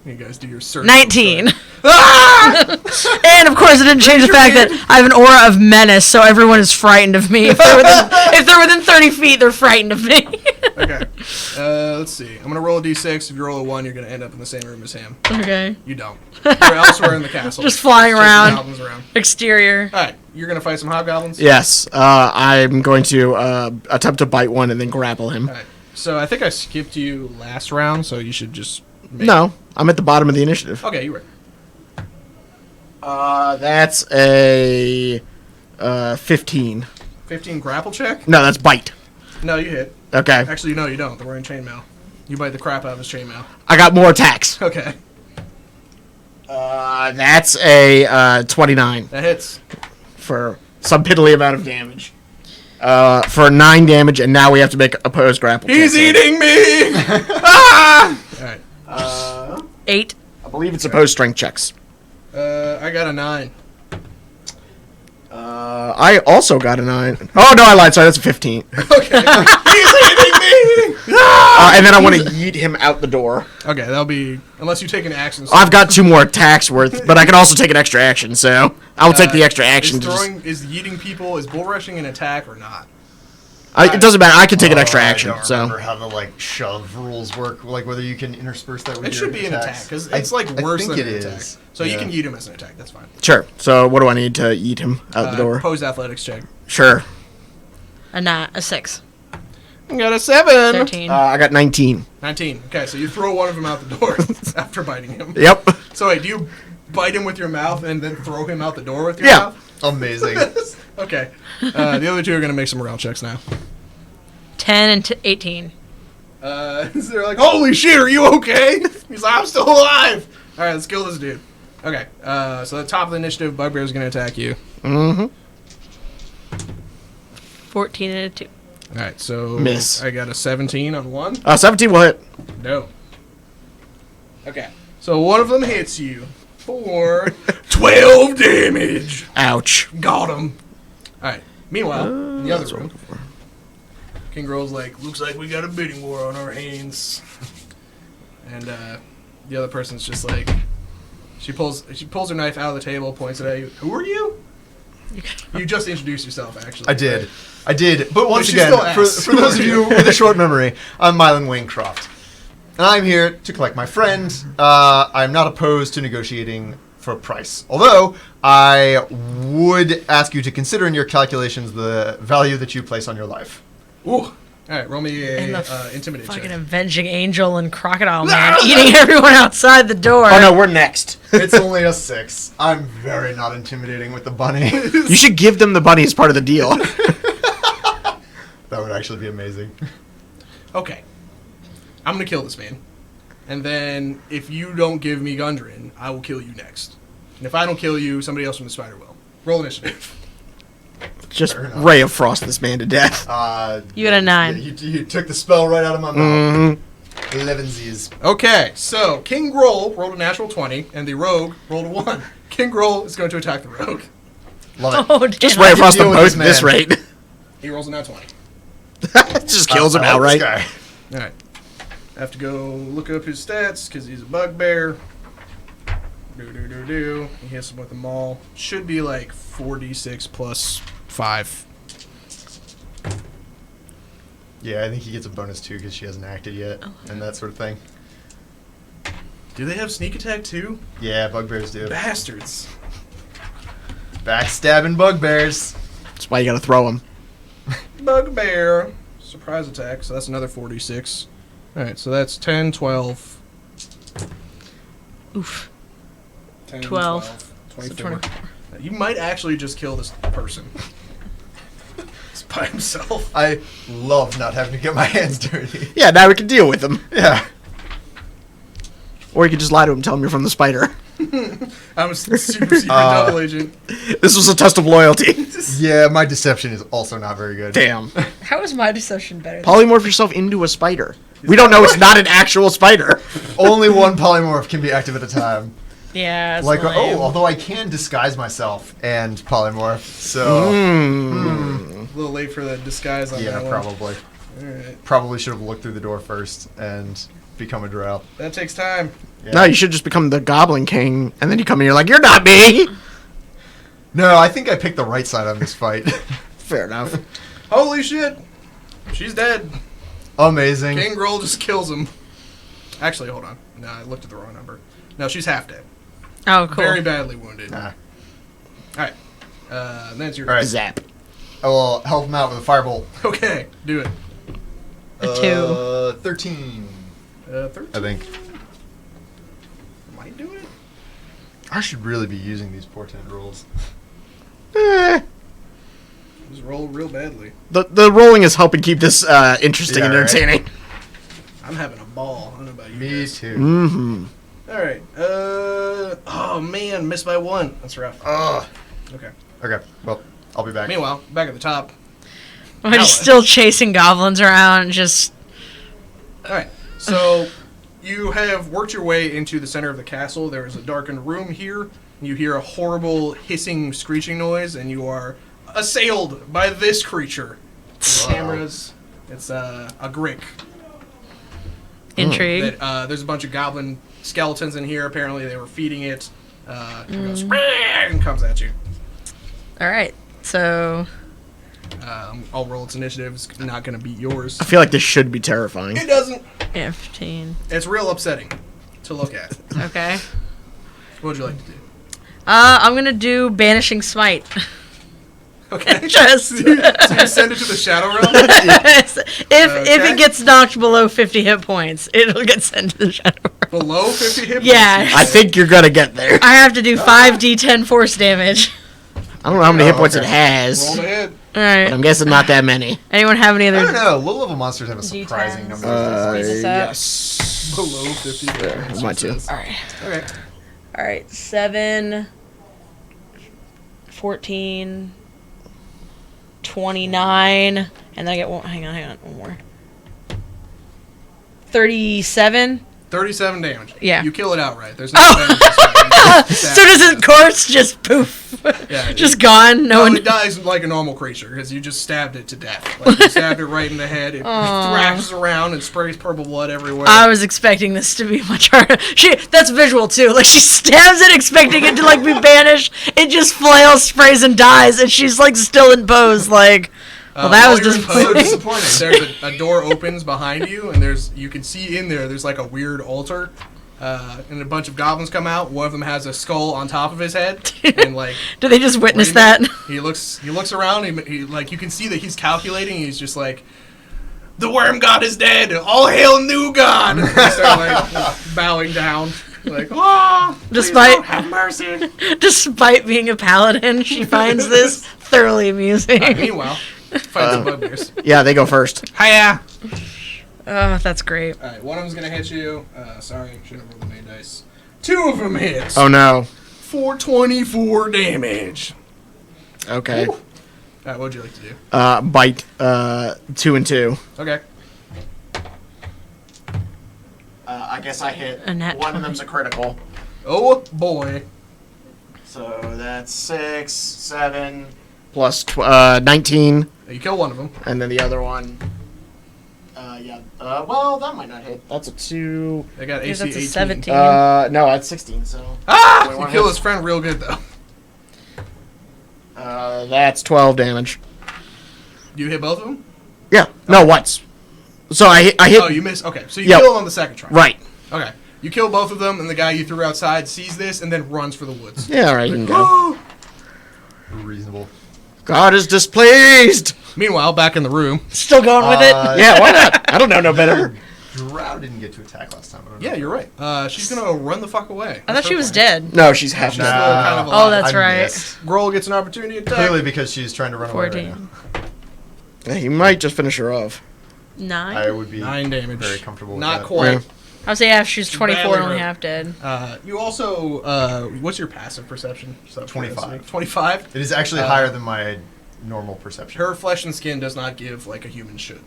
You guys do your search. 19. And of course, it didn't change the fact that I have an aura of menace, so everyone is frightened of me. If they're within 30 feet, they're frightened of me. Okay. Let's see. I'm gonna roll a d6. If you roll a 1, you're gonna end up in the same room as him. Okay. You don't. You're elsewhere in the castle. Just flying chasing around. goblins around. Exterior. All right, you're gonna fight some hobgoblins. Yes. I'm going to attempt to bite one and then grapple him. All right. So I think I skipped you last round, so you should just. No, I'm at the bottom of the initiative. Okay, you were. That's a 15. 15 grapple check? No, that's bite. No, you hit. Okay. Actually, no, you don't. They're wearing chainmail. You bite the crap out of his chainmail. I got more attacks. Okay, That's a 29 that hits. for some piddly amount of damage. For 9 damage, and now we have to make opposed grapple. He's checks. eating me! Ah! All right. 8. I believe it's opposed strength checks. I got a 9. I also got a 9. Oh, no, I lied. Sorry, that's a 15. Okay. He's hitting me! And then I want to yeet him out the door. Okay, that'll be... Unless you take an action. I've got 2 more attacks worth, but I can also take an extra action, so I'll take the extra action. Is yeeting people, is bull rushing an attack or not? It doesn't matter. I can take an extra I action, don't remember how the like shove rules work, like whether you can intersperse that with It your should be an attacks. attack, because it's like worse think than it an attack. is. So you Yeah. can yeet him as an attack, that's fine. Sure. So what do I need to yeet him out the door? Opposed athletics check. Sure. A 6. I got a 7. 13. I got 19. 19. Okay, so you throw one of them out the door after biting him. Yep. So wait, do you bite him with your mouth and then throw him out the door with your Yeah. mouth? Amazing. Okay. The other two are going to make some morale checks now. 10 and 18. They're like, holy shit, are you okay? He's like, I'm still alive. All right, let's kill this dude. Okay, so at the top of the initiative, Bugbear's going to attack you. Mm-hmm. 14 and a 2. All right, so Miss. I got a 17 on one. 17 will hit. No. Okay, so one of them hits you for 12 damage. Ouch. Got him. All right. Meanwhile, in the other room, King Grohl's like, looks like we got a bidding war on our hands. And the other person's just like, she pulls her knife out of the table, points it at you. Who are you? You just introduced yourself, actually. I did. But once she again, still for asks, those "Who of are you with a short memory, I'm Mylan Wayncroft. And I'm here to collect my friend. I'm not opposed to negotiating for a price. Although, I would ask you to consider in your calculations the value that you place on your life. Ooh. All right, roll me And a the intimidate fucking check. avenging angel and crocodile man eating everyone outside the door. Oh, no, we're next. It's only a 6. I'm very not intimidating with the bunny. You should give them the bunny as part of the deal. That would actually be amazing. Okay. I'm going to kill this man. And then, if you don't give me Gundren, I will kill you next. And if I don't kill you, somebody else from the spider will. Roll initiative. Just Fair enough. Ray of Frost this man to death. You got a 9. Yeah, you took the spell right out of my mouth. 11 Z's. Okay, so King Grohl rolled a natural 20, and the rogue rolled a 1. King Grohl is going to attack the rogue. Love it. Oh, damn. Just Ray of Frost deal them with both this at this man. rate. He rolls a nat 20. Just kills him I like outright. this guy. All right. I have to go look up his stats because he's a bugbear. He hits him with the maul. Should be like 4d6 plus 5. Yeah, I think he gets a bonus too because she hasn't acted yet and that sort of thing. Do they have sneak attack too? Yeah, bugbears do. Bastards. Backstabbing bugbears. That's why you gotta throw him. Bugbear. Surprise attack, so that's another 4d6. Alright, so that's 10, 12. Oof. 10, 12. 24. So 24. You might actually just kill this person. Just by himself. I love not having to get my hands dirty. Yeah, now we can deal with him. Yeah. Or you could just lie to him, tell him you're from the spider. I'm a super secret double agent. This was a test of loyalty. Yeah, my deception is also not very good. Damn. How is my deception better? Polymorph yourself into a spider. We don't know it's not an actual spider. Only one polymorph can be active at a time. Yeah, it's Like, lame. although I can disguise myself and polymorph, so A little late for the disguise on yeah, that one. probably. Alright. Probably should have looked through the door first and become a drow. That takes time. Yeah. No, you should just become the Goblin King, and then you come in, you're like, you're not me. No, I think I picked the right side on this fight. Fair enough. Holy shit! She's dead. Amazing. King Grohl just kills him. Actually, hold on. No, I looked at the wrong number. No, she's half dead. Oh, cool. Very badly wounded. Nah. Alright. Then it's your All right. Zap. I will help him out with a firebolt. Okay, do it. A 2. 13, 13. I think. Might do it. I should really be using these portent rules. Just roll real badly. The rolling is helping keep this interesting Yeah, and right. entertaining. I'm having a ball. I don't know about you Me guys. too. Mm-hmm. Alright. Oh man, missed by 1. That's rough. Ugh. Okay. Okay, well, I'll be back. Meanwhile, back at the top. I'm just still chasing goblins around, just... Alright, so you have worked your way into the center of the castle. There is a darkened room here. You hear a horrible hissing, screeching noise, and you are assailed by this creature. Cameras. It's a grick. Intrigue. There's a bunch of goblin skeletons in here. Apparently, they were feeding it. It goes and comes at you. All right. So I'll roll its initiative. It's not going to beat yours. I feel like this should be terrifying. It doesn't. yeah, 15. It's real upsetting to look at. Okay. What would you like to do? I'm gonna do banishing smite. Okay. Just So you send it to the Shadow Realm? if it gets knocked below 50 hit points, it'll get sent to the shadow realm. Below 50 hit points? Yeah. I think you're gonna get there. I have to do 5d10 force damage. I don't know how many hit points it has, Roll ahead. All but right. I'm guessing not that many. Anyone have any I don't other? know. Low-level monsters have a surprising D10s. number of Speed this up. Yes. Below 50 hit There, points. mine too. All right. Okay. All right. 7, 14, 29, and then I get one. Hang on, one more. 37. 37 damage. Yeah. You kill it outright. There's no damage. This time. So does it corpse just poof? Yeah, just gone. No No, one. it dies like a normal creature because you just stabbed it to death. Like you stabbed it right in the head. It thrashes around and sprays purple blood everywhere. I was expecting this to be much harder. That's visual too. Like she stabs it, expecting it to like be banished. It just flails, sprays, and dies, and she's like still in pose. Like, well, that was while you're in disappointing. pose, disappointing. There's a door opens behind you, and you can see in there. There's like a weird altar, and a bunch of goblins come out. One of them has a skull on top of his head, and like. Do they just witness Wait a that? minute. He looks around. He like you can see that he's calculating. He's just like, the worm god is dead. All hail new god. And they start like bowing down, like oh, please Despite- don't have mercy. Despite being a paladin, she finds this thoroughly amusing. Meanwhile, fight some bugbears. Yeah, they go first. Hiya. Oh, that's great. All right, one of them's gonna hit you. Sorry, should have rolled the main dice. Two of them hits. Oh no. For 24 damage. Okay. All right, what'd you like to do? Bite. 2 and 2. Okay. I guess I hit. A nat One of 20. them's a critical. Oh boy. So that's 6, 7, plus 19, You kill one of them. and then the other one. Well, that might not hit. That's a 2. They got Because AC that's a 18. 17. No, that's 16. So. Ah! Wait, You one kill hits. his friend real good though. That's 12 damage. You hit both of them? Yeah. No, once. So I hit. Oh, you missed. Okay, so you Yep. kill him on the second try. Right. Okay. You kill both of them, and the guy you threw outside sees this and then runs for the woods. Yeah. All right. You can go. Reasonable. God is displeased. Meanwhile, back in the room. Still going with it? Yeah. Why not? I don't know no better. Drow didn't get to attack last time. I don't know. Yeah, you're right. She's gonna run the fuck away. I thought she was dead. No, she's half She's dead. still kind of Nah. alive. Oh, that's I right. missed. Grohl gets an opportunity to attack. Clearly because she's trying to run away right 14. now. Yeah, he might just finish her off. 9? I would be 9 damage. very comfortable with Not that. quite. Yeah. I would say yeah, she's 24 and Barely only hurt. half dead. You also, what's your passive perception? 25. 25? It is actually higher than my normal perception. Her flesh and skin does not give like a human should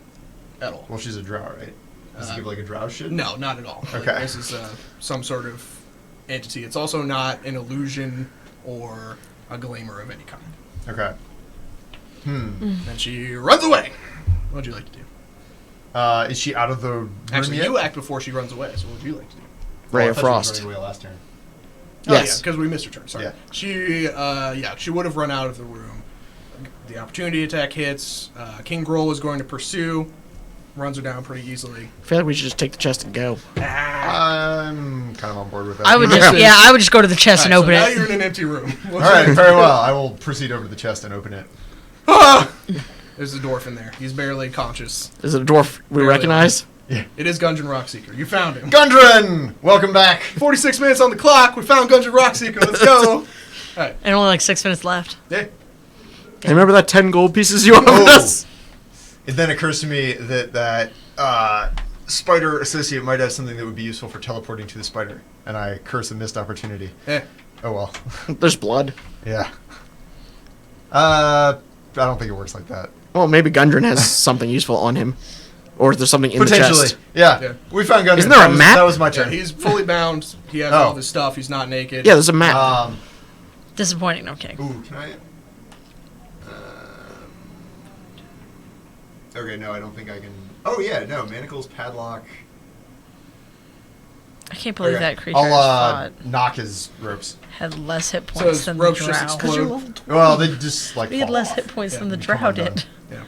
at all. Well, she's a drow, right? Does it give like a drow shit? No, not at all. Like, Okay. this is some sort of entity. It's also not an illusion or a glimmer of any kind. Okay. And she runs away. What would you like to do? Is she out of the room Actually, yet? you act before she runs away. So what would you like to do? Ray Oh, I of thought she was Frost. running away last turn. Yes. because we missed her turn. Sorry. Yeah. She would have run out of the room. The opportunity attack hits. King Grohl is going to pursue. Runs her down pretty easily. I feel like we should just take the chest and go. I'm kind of on board with that. I would Yeah. just I would just go to the chest and Alright, open so it. now you're in an empty room. All right, very well. I will proceed over to the chest and open it. Ah! There's a dwarf in there. He's barely conscious. Is it a dwarf we Barely. recognize? It is Gungeon Rockseeker. You found him. Gundren, welcome back. 46 minutes on the clock. We found Gungeon Rockseeker. Let's go. Alright. And only like 6 minutes left. Yeah. Hey, remember that 10 gold pieces you offered Oh. us? It then occurs to me that spider associate might have something that would be useful for teleporting to the spider, and I curse a missed opportunity. Yeah. Oh well. There's blood. Yeah. I don't think it works like that. Well, maybe Gundren has something useful on him. Or is there something in the Potentially. chest? Yeah. Yeah. We found Gundren. Isn't there a That was- map? That was my Yeah, turn. he's fully bound. He has Oh. all of his stuff. He's not naked. Yeah, there's a map. Disappointing. No kidding. Ooh, can I? Okay, no, I don't think I can. Oh yeah, no, manacles, padlock. I can't believe Okay. that creature I'll knock his ropes. had less hit So points his than ropes the just drow. explode. Well, they just like. He had fall less off. hit points Yeah, than the become drow undone. did. Yeah.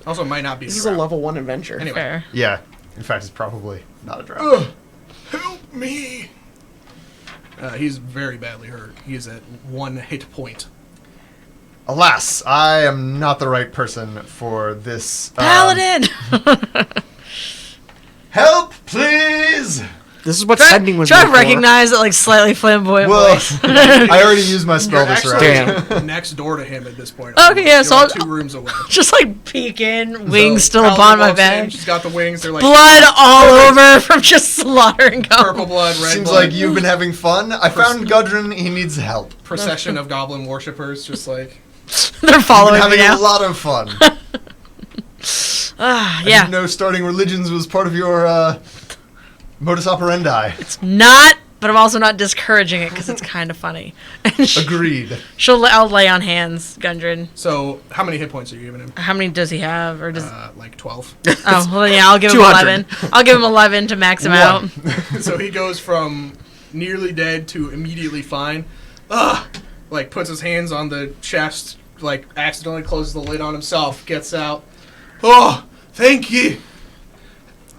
Also, it might not be. This the is a drow. level 1 adventure. Anyway. Fair. Yeah, in fact, it's probably not a drow. Ugh, help me! He's very badly hurt. He is at 1 hit point. Alas, I am not the right person for this. Paladin! Help, please! This is what's sending was Try to before. recognize that like slightly flamboyant Well, voice. I already used my spell You're this actually round. next door to him at this point. Okay, yeah, You're so like I'll- 2 rooms away. Just like peek in, wings So, still Paladin upon my walks in, back. She's got the wings. They're like Blood all over from just slaughtering purple goblins. blood, red Seems blood. like you've been having fun. I found Gudrun. He needs help. Procession of goblin worshippers, just like They're Been following me having now. a lot of fun. Ah, I yeah. didn't know starting religions was part of your modus operandi. It's not, but I'm also not discouraging it because it's kind of funny. Agreed. I'll lay on hands, Gundren. So. How many hit points are you giving him? How many does he have? Or does Like 12. oh well, yeah, I'll give him 200. 11. I'll give him 11 to max him out. So he goes from nearly dead to immediately fine. Ugh! Like puts his hands on the chest, like accidentally closes the lid on himself, gets out. Oh, thank you.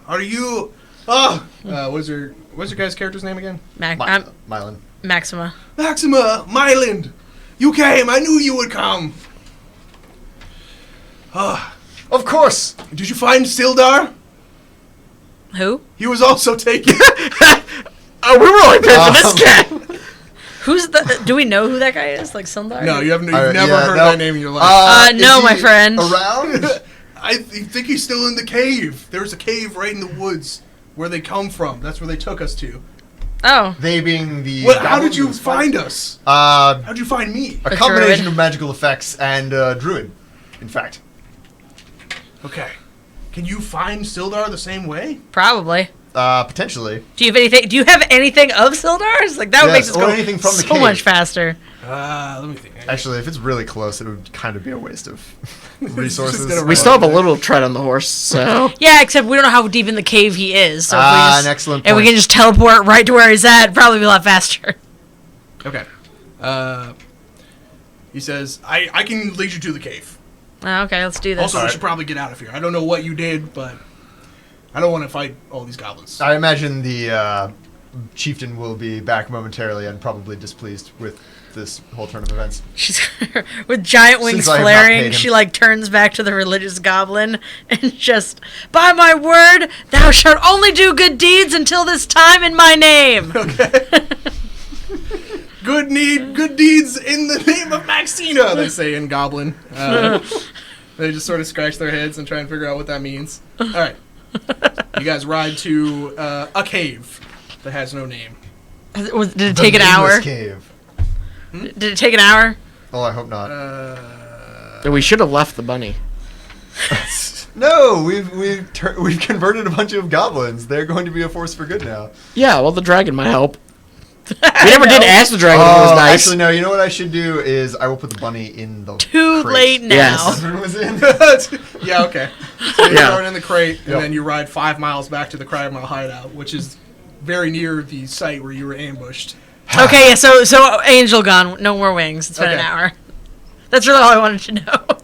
Are you? Oh, what's your guy's character's name again? Mylan. Maxima. Maxima Myland. You came. I knew you would come. Of course. Did you find Sildar? Who? He was also taken. Oh, we were only paying for this guy. Who's the? Do we know who that guy is? Like Sundar? No, you've never yeah, heard no. that name in your life. Is no, he my friend. Around? I think he's still in the cave. There's a cave right in the woods where they come from. That's where they took us to. Oh. They being the. What? How did goblins you and find spiders? us? Uh, How'd you find me? a A combination druid. of magical effects and druid, in fact. Okay. Can you find Sildar the same way? Probably. Potentially. Do you have anything? Do you have anything of Sildar's? Like that would make Yes, this or go anything from the so cave. much faster. Let me think. Actually, if it's really close, it would kind of be a waste of just resources. gonna We still have a little tread on the horse, so. Yeah, except we don't know how deep in the cave he is. So if we Ah, just, an excellent And we point. can just teleport right to where he's at. It'd probably be a lot faster. Okay. He says, I can lead you to the cave. Okay, let's do this. Also, we Alright. should probably get out of here. I don't know what you did, but I don't want to fight all these goblins. I imagine the chieftain will be back momentarily and probably displeased with this whole turn of events. She's with giant wings Since I have not paid flaring. him. She like turns back to the religious goblin and just, by my word, thou shalt only do good deeds until this time in my name. Good deeds in the name of Maxina, they say in Goblin. They just sort of scratch their heads and try and figure out what that means. All right. You guys ride to a cave that has no name. Did it take an hour? nameless Cave. Did it take an hour? Oh, I hope not. We should have left the bunny. No, we've converted a bunch of goblins. They're going to be a force for good now. Yeah, well, the dragon might help. We never did ask the dragon if it was nice. Actually, no. You know what I should do is I will put the bunny in the Too crate. late now. Yes. Gudrun was in. Yeah, okay. So you Yeah. throw it in the crate, and Yep. then you ride 5 miles back to the Cragmile hideout, which is very near the site where you were ambushed. Okay, yeah, so Angel gone, no more wings. It's been an Okay. hour. That's really all I wanted to know.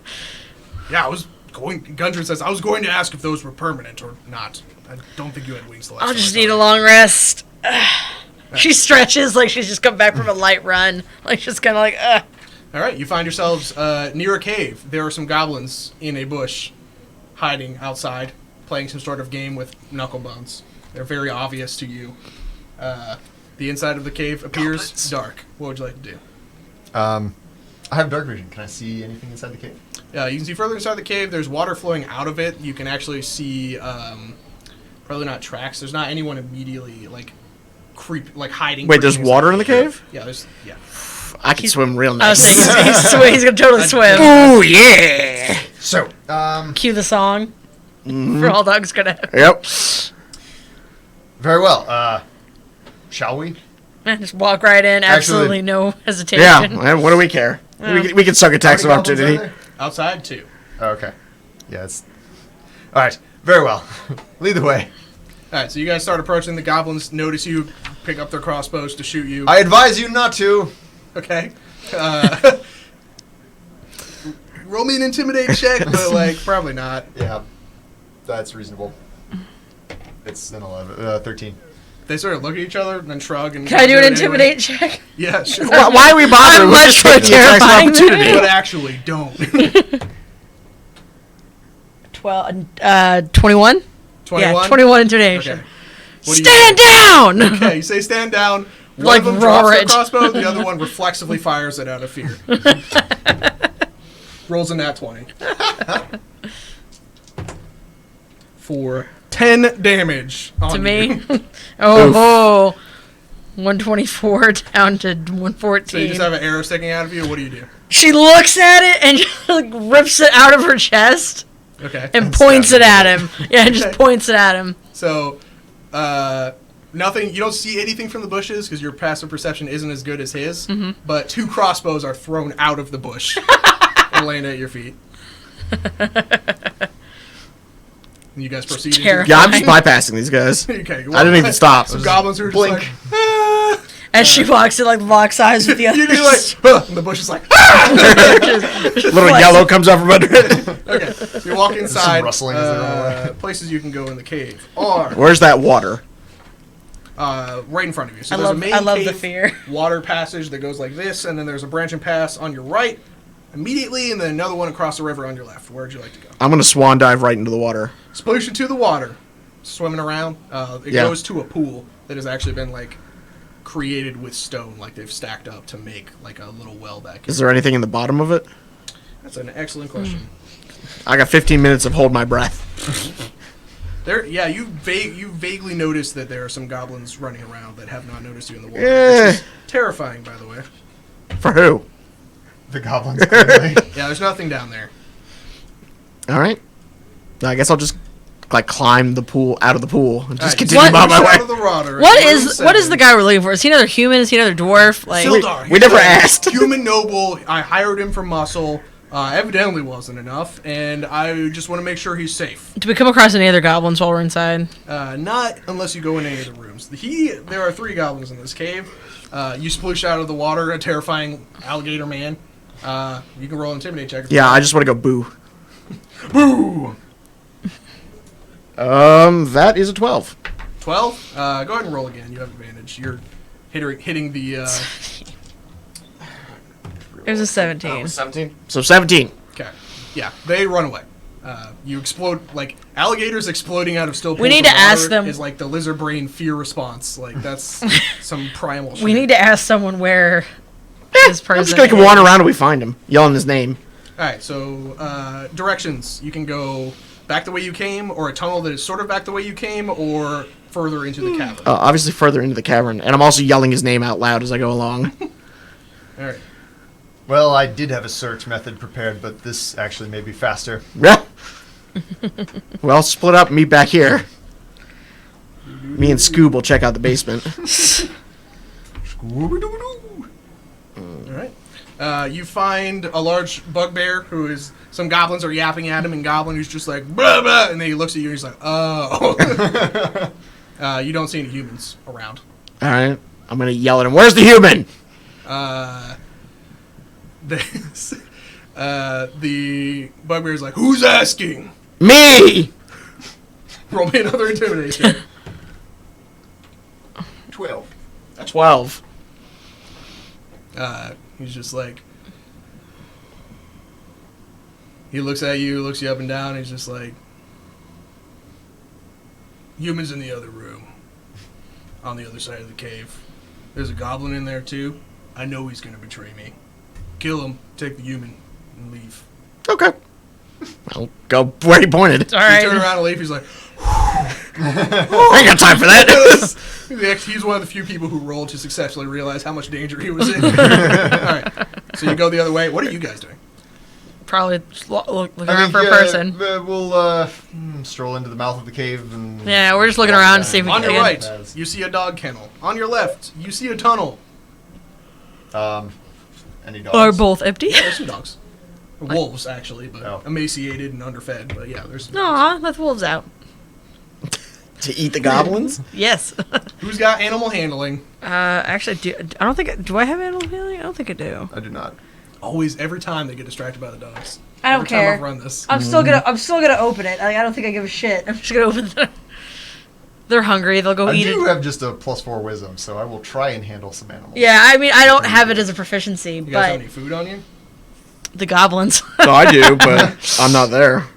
Yeah, Gundren says, I was going to ask if those were permanent or not. I don't think you had wings the last I'll time just I need saw a you. long rest. She stretches like she's just come back from a light run. Like she's kind of like, ugh. All right, you find yourselves near a cave. There are some goblins in a bush hiding outside, playing some sort of game with knucklebones. They're very obvious to you. The inside of the cave appears dark. What would you like to do? I have dark vision. Can I see anything inside the cave? You can see further inside the cave. There's water flowing out of it. You can actually see, probably not tracks. There's not anyone immediately hiding. Wait, there's creeping water inside in the cave? Yeah. I can swim real I was nice. thinking he's gonna totally swim. Ooh, yeah! So, Cue the song. Mm-hmm. For all dogs gonna have. Yep. very well. Shall we? Just walk right in, absolutely no hesitation. Yeah, man, what do we care? We can suck attacks of How many goblins opportunity. are there? Outside, 2. Oh, okay. Yeah, it's... Alright, very well. Lead the way. Alright, so you guys start approaching. The goblins notice you, pick up their crossbows to shoot you. I advise you not to. Okay. Roll me an intimidate check, but, like, probably not. Yeah, that's reasonable. It's an 13. They sort of look at each other and then shrug and... Can I do an it anyway. intimidate check? Yeah, sure. Why are we bothering? I'm We're much just more taking attacks of terrifying than opportunity. But actually, don't. 21? 21? Yeah, 21 intimidation. Okay. What do you Stand down! Okay, you say stand down. One Like of them roar drops their it. crossbow, the other one reflexively fires it out of fear. Rolls a nat 20. For 10 damage on To you. me? Oh, 124 down to 114. So you just have an arrow sticking out of you. What do you do? She looks at it and just like, rips it out of her chest Okay. and points it at him. Yeah, just Okay. points it at him. So, nothing. You don't see anything from the bushes because your passive perception isn't as good as his. Mm-hmm. But 2 crossbows are thrown out of the bush and land at your feet. You guys proceed. Terrifying. Yeah, I'm just bypassing these guys. Okay. I didn't even stop. Some goblins are just blink. like, ah! As she walks, it like locks eyes with the others. You'd be like, huh, and the bush is like, ah! Little yellow comes up from under it. Okay. So you walk inside. rustling as they run away. Places you can go in the cave are Where's that water? right in front of you. So I there's a love- main I love cave the fear. water passage that goes like this, and then there's a branching pass on your right immediately, and then another one across the river on your left. Where'd you like to go? I'm gonna swan dive right into the water. Sploosh into the water, swimming around. It Yeah. goes to a pool that has actually been like created with stone, like they've stacked up to make like a little well back here. Is there anything in the bottom of it? That's an excellent question. I got 15 minutes of hold my breath. There, yeah, you vaguely noticed that there are some goblins running around that have not noticed you in the water. Yeah. Which is terrifying, by the way. For who? The goblins, clearly. Yeah, there's nothing down there. All right. I guess I'll just like climb the pool out of the pool and just Alright, continue you on my push way. out of the water. What Room is what is the 7. guy we're looking for? Is he another human? Is he another dwarf? Like Sildar. We never He's a asked. Human noble. I hired him for muscle. Evidently wasn't enough, and I just want to make sure he's safe. do we come across any other goblins while we're inside? Not unless you go in any of the rooms. There are 3 goblins in this cave. You sploosh out of the water, a terrifying alligator man. You can roll an intimidate check. Yeah, I just want to go boo. Boo! That is a 12. 12. Go ahead and roll again. You have advantage. You're hitting the. It was a 17. 17. So 17. Okay. Yeah, they run away. You explode like alligators exploding out of still. We pools need of to ask water them- Is like the lizard brain fear response. Like that's some primal. shit. We need to ask someone where this person I'm just gonna is. wander around until we find him, yelling his name. All right. So directions. You can go back the way you came, or a tunnel that is sort of back the way you came, or further into the cavern. Obviously further into the cavern, and I'm also yelling his name out loud as I go along. All right. Well, I did have a search method prepared, but this actually may be faster. Yeah. Well, split up, meet back here. Me and Scoob will check out the basement. All right. You find a large bugbear who is. Some goblins are yapping at him, and Goblin who's just like blah blah, and then he looks at you and he's like, oh. You don't see any humans around. All right. I'm gonna yell at him. Where's the human? The bugbear's like, who's asking? Me. Roll me another intimidation. 12. 12. He's just like, he looks at you, looks you up and down, and he's just like, humans in the other room, on the other side of the cave. There's a goblin in there too. I know he's gonna betray me. Kill him, take the human, and leave. Okay. I'll go where he pointed. All You turn right. around and leave. He's like, I ain't got time for that. he's one of the few people who rolled to successfully realize how much danger he was in. All right, so you go the other way. What are you guys doing? probably just looking around for a person. We'll stroll into the mouth of the cave and. Yeah, we're just looking around to see if we On can your get in. right, you see a dog kennel. On your left, you see a tunnel. Any dogs? Are both empty? Yeah, there's some dogs. Wolves, actually, but Oh. emaciated and underfed. But yeah, there's some dogs. Aw, let the wolves out. To eat the goblins? Yes. Who's got animal handling? Actually, I don't think. Do I have animal handling? I don't think I do. I do not. Always, every time they get distracted by the dogs. I don't Every time care. I've run this. I'm still gonna open it. I don't think I give a shit. I'm just gonna open it. They're hungry. They'll go I eat do it. have just a +4 wisdom, so I will try and handle some animals. Yeah, I mean, I don't have it as a proficiency, You guys but have any food on you? the goblins. No, I do, but I'm not there.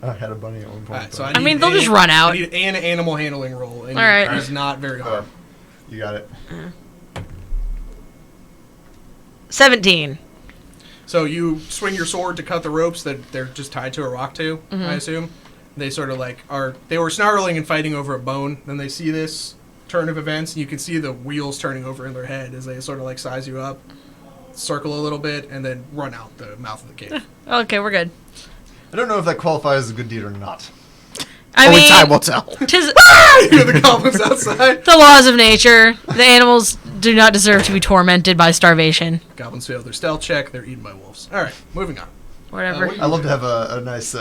I had a bunny at one point. Alright, so but- I mean, need they'll just run out. I need an animal handling roll, and Alright. it's not very hard. You got it. 17. So you swing your sword to cut the ropes that they're just tied to a rock to, I assume. They sort of they were snarling and fighting over a bone. Then they see this turn of events, and you can see the wheels turning over in their head as they sort of size you up, circle a little bit, and then run out the mouth of the cave. Okay, we're good. I don't know if that qualifies as a good deed or not. I Only mean, time will tell. tis You hear the goblins outside. the laws of nature. The animals do not deserve to be tormented by starvation. Goblins fail their stealth check. They're eaten by wolves. All right, moving on. Whatever. what I love to have a nice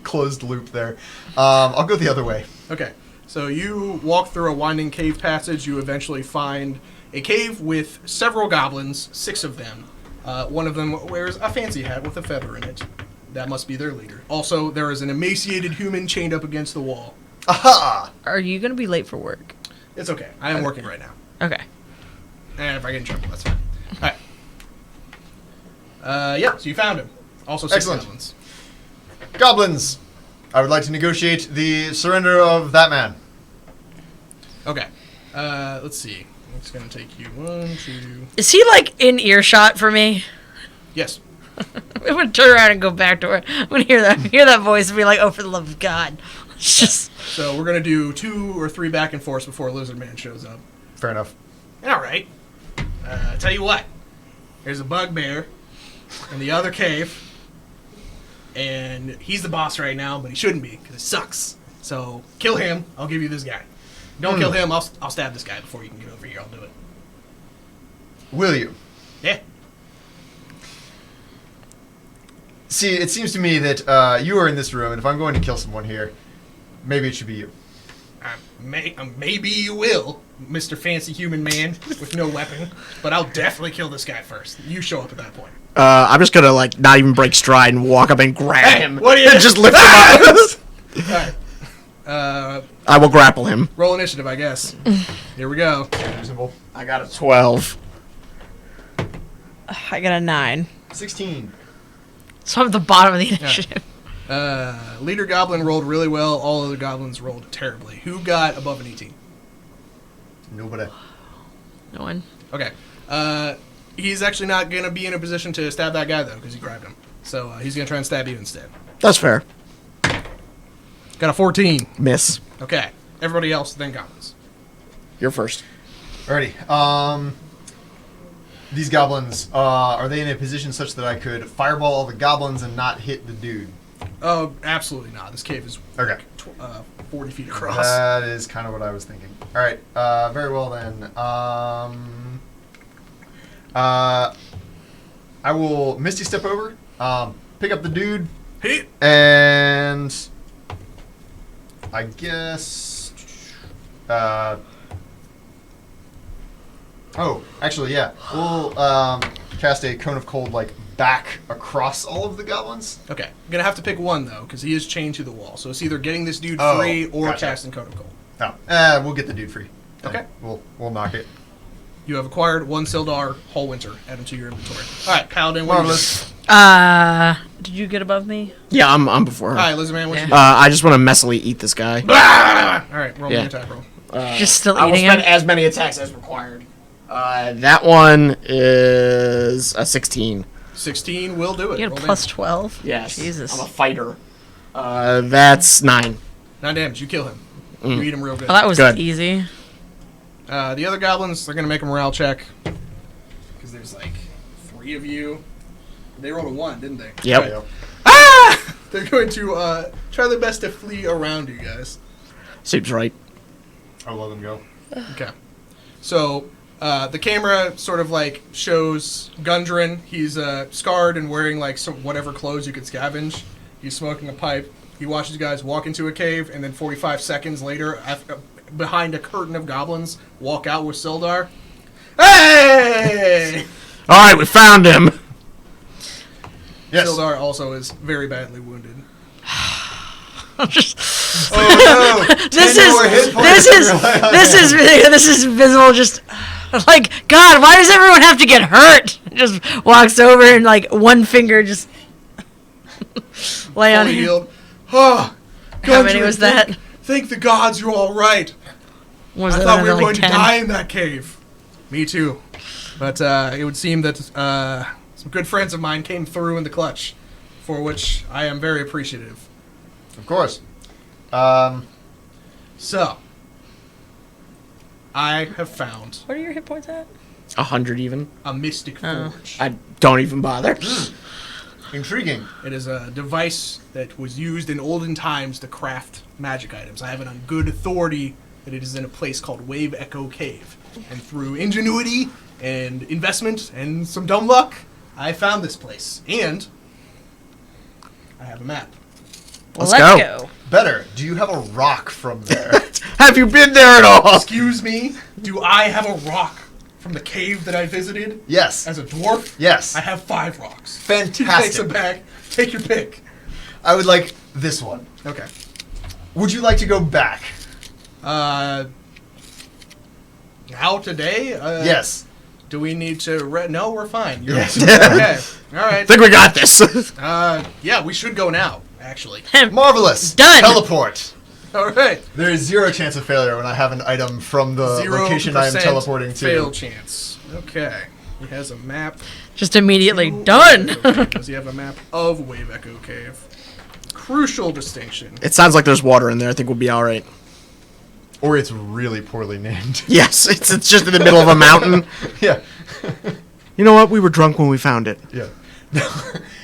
closed loop there. I'll go the other way. Okay, so you walk through a winding cave passage. You eventually find a cave with several goblins, 6 of them. One of them wears a fancy hat with a feather in it. That must be their leader. Also, there is an emaciated human chained up against the wall. Aha! Are you going to be late for work? It's okay. I am working right now. Okay. And if I get in trouble, that's fine. All right. Yeah, so you found him. Also 6 Excellent. goblins. Goblins! I would like to negotiate the surrender of that man. Okay. Let's see. It's going to take you 1, 2... Is he in earshot for me? Yes. I'm gonna turn around and go back to her. I'm gonna hear that voice and be like, "Oh, for the love of God!" It's just So we're going to do 2 or 3 back and forths before Lizard Man shows up. Fair enough. All right. Tell you what. There's a bugbear in the other cave, and he's the boss right now, but he shouldn't be because it sucks. So kill him. I'll give you this guy. Don't kill him. I'll stab this guy before you can get over here. I'll do it. Will you? Yeah. See, it seems to me that you are in this room, and if I'm going to kill someone here, maybe it should be you. Maybe you will, Mr. Fancy Human Man with no weapon, but I'll definitely kill this guy first. You show up at that point. I'm just gonna not even break stride and walk up and grab Hey, him. what are you- and just lift him up. All right. I will grapple him. Roll initiative, I guess. Here we go. Reasonable. I got a 12. I got a 9, 16. so I'm at the bottom of the initiative. Leader Goblin rolled really well. All other goblins rolled terribly. Who got above an 18? Nobody. No one. Okay. He's actually not going to be in a position to stab that guy, though, because you grabbed him. So he's going to try and stab you instead. That's fair. Got a 14. Miss. Okay. Everybody else, then goblins. You're first. Alrighty. These goblins, are they in a position such that I could fireball all the goblins and not hit the dude? Oh, absolutely not. This cave is Okay. 40 feet across. That is kind of what I was thinking. Alright, very well then. I will Misty Step over, pick up the dude, Hit. and I guess... oh, actually, yeah. We'll cast a Cone of Cold, back across all of the goblins. Okay. I'm going to have to pick one, though, because he is chained to the wall. So it's either getting this dude Oh, free or gotcha. casting Cone of Cold. Oh, we'll get the dude free. Okay. We'll knock it. You have acquired 1 Sildar whole winter. Add him to your inventory. All right, Paladin, what do you do? Marvelous. Did you get above me? Yeah, I'm before her. All right, Lizardman, what Yeah. you do? I just want to messily eat this guy. All right, roll Yeah. me attack roll. Just still I will eating spend him? as many attacks as required. That one is a 16. 16 will do it. You had a Roll plus damage. 12? Yes. Jesus. I'm a fighter. That's 9. 9 damage. You kill him. You eat him real good. Well, that was Good. easy. The other goblins, they're going to make a morale check. Because there's 3 of you. They rolled a 1, didn't they? Yep. Right. Ah! They're going to try their best to flee around you guys. Seems right. I'll let them go. Okay. So, the camera sort of like shows Gundren. He's scarred and wearing like some whatever clothes you could scavenge. He's smoking a pipe. He watches you guys walk into a cave, and then 45 seconds later, behind a curtain of goblins, walk out with Sildar. Hey! All right, we found him. Yes. Sildar also is very badly wounded. Oh no! This 10 more hit points. this is visible. Just like God, why does everyone have to get hurt? Just walks over and like one finger just lay on Fully him. healed. Oh, How many Gundren, was that? Thank the gods you're all right. Was I that thought we were like going 10? to die in that cave. Me too. But it would seem that some good friends of mine came through in the clutch, for which I am very appreciative. Of course. So, I have found What are your hit points at? 100 even. a mystic forge. I don't even bother. Intriguing. It is a device that was used in olden times to craft magic items. I have it on good authority that it is in a place called Wave Echo Cave. And through ingenuity and investment and some dumb luck, I found this place. And I have a map. Well, Let's let's go. go. Better. Do you have a rock from there? Have you been there at all? Excuse me, do I have a rock from the cave that I visited Yes. as a dwarf? Yes. I have 5 rocks. Fantastic. Takes it back. Take your pick. I would like this one. Okay. Would you like to go back? Now today? Yes. Do we need to? No, we're fine. You're Yes. okay. All right. I think we got this. Yeah, we should go now. Actually. Marvelous. Done. Teleport. All right. There is 0 chance of failure when I have an item from the 0% location I am teleporting to. fail chance. Okay. He has a map. Just immediately done. Does he have a map of Wave Echo Cave? Crucial distinction. It sounds like there's water in there. I think we'll be all right. Or it's really poorly named. Yes, it's just in the middle of a mountain. Yeah. You know what? We were drunk when we found it. Yeah.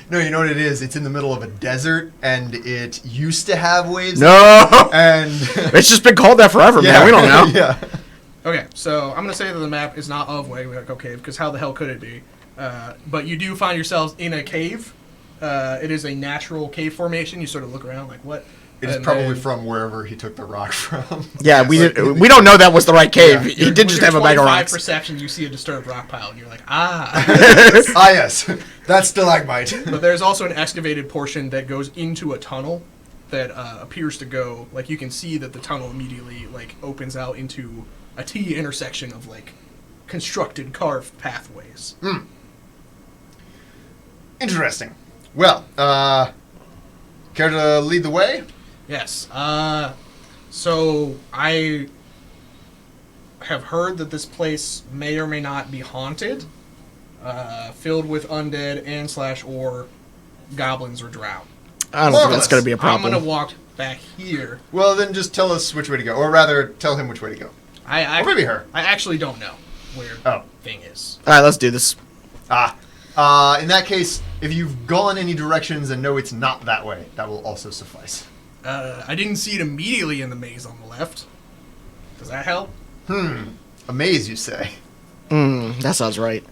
No, you know what it is? It's in the middle of a desert, and it used to have waves. No! And It's just been called that forever, man. We don't know. Yeah. Okay, so I'm going to say that the map is not of Wave Echo Cave, because how the hell could it be? But you do find yourselves in a cave. It is a natural cave formation. You sort of look around like, what? It is And probably then- from wherever he took the rock from. Yeah, we don't know that was the right cave. Yeah. He With did just your have a bag of 25 rocks. perception, you see a disturbed rock pile, and you're like, ah. Ah, yes. That's stalagmite. But there's also an excavated portion that goes into a tunnel that appears to go, like, you can see that the tunnel immediately, like, opens out into a T intersection of, like, constructed, carved pathways. Interesting. Well, care to lead the way? Yes. So I have heard that this place may or may not be haunted, filled with undead and or goblins or drow. I don't think Marvelous. that's going to be a I'm problem. gonna walk back here. Well, then just tell us which way to go. Or rather, tell him which way to go. I Or maybe her. I actually don't know where Oh. the thing is. All right, let's do this. In that case, if you've gone any directions and know it's not that way, that will also suffice. I didn't see it immediately in the maze on the left. Does that help? A maze, you say? That sounds right.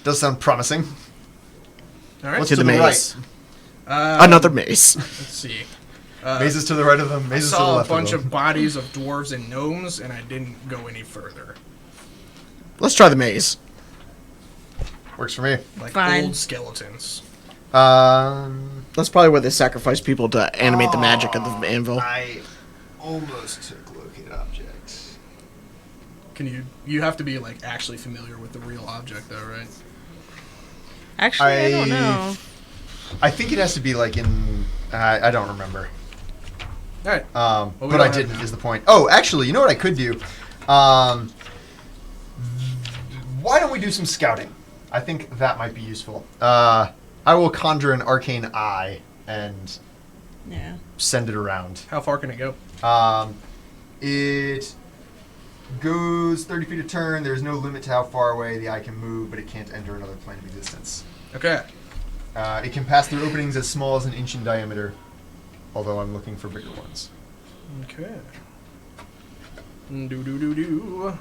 Does sound promising. All right. What's To to the the maze. right? Another maze. Let's see. Mazes to the right of them, I mazes to the saw a left bunch of of them. bodies of dwarves and gnomes, and I didn't go any further. Let's try the maze. Works for me. Like Fine. old skeletons. That's probably where they sacrifice people to animate the magic of the anvil. I almost took locate object. Can you have to be like actually familiar with the real object though, right? Actually, I don't know. I think it has to be like in. I don't remember. All right. we But don't I have didn't. that. Is the point? Oh, actually, you know what I could do? Why don't we do some scouting? I think that might be useful. I will conjure an arcane eye and Yeah. send it around. How far can it go? It goes 30 feet a turn. There's no limit to how far away the eye can move, but it can't enter another plane of existence. Okay. It can pass through openings as small as an inch in diameter, although I'm looking for bigger ones. Okay. Do.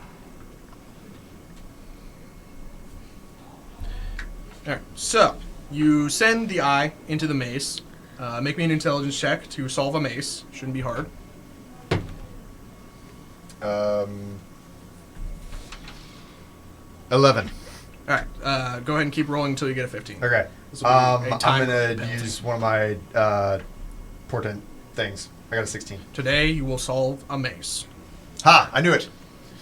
Alright, so you send the eye into the maze. Make me an intelligence check to solve a maze. Shouldn't be hard. 11. Alright, go ahead and keep rolling until you get a 15. Okay. This will be a I'm time gonna penalty. use one of my portent things. I got a 16. Today you will solve a maze. Ha! I knew it.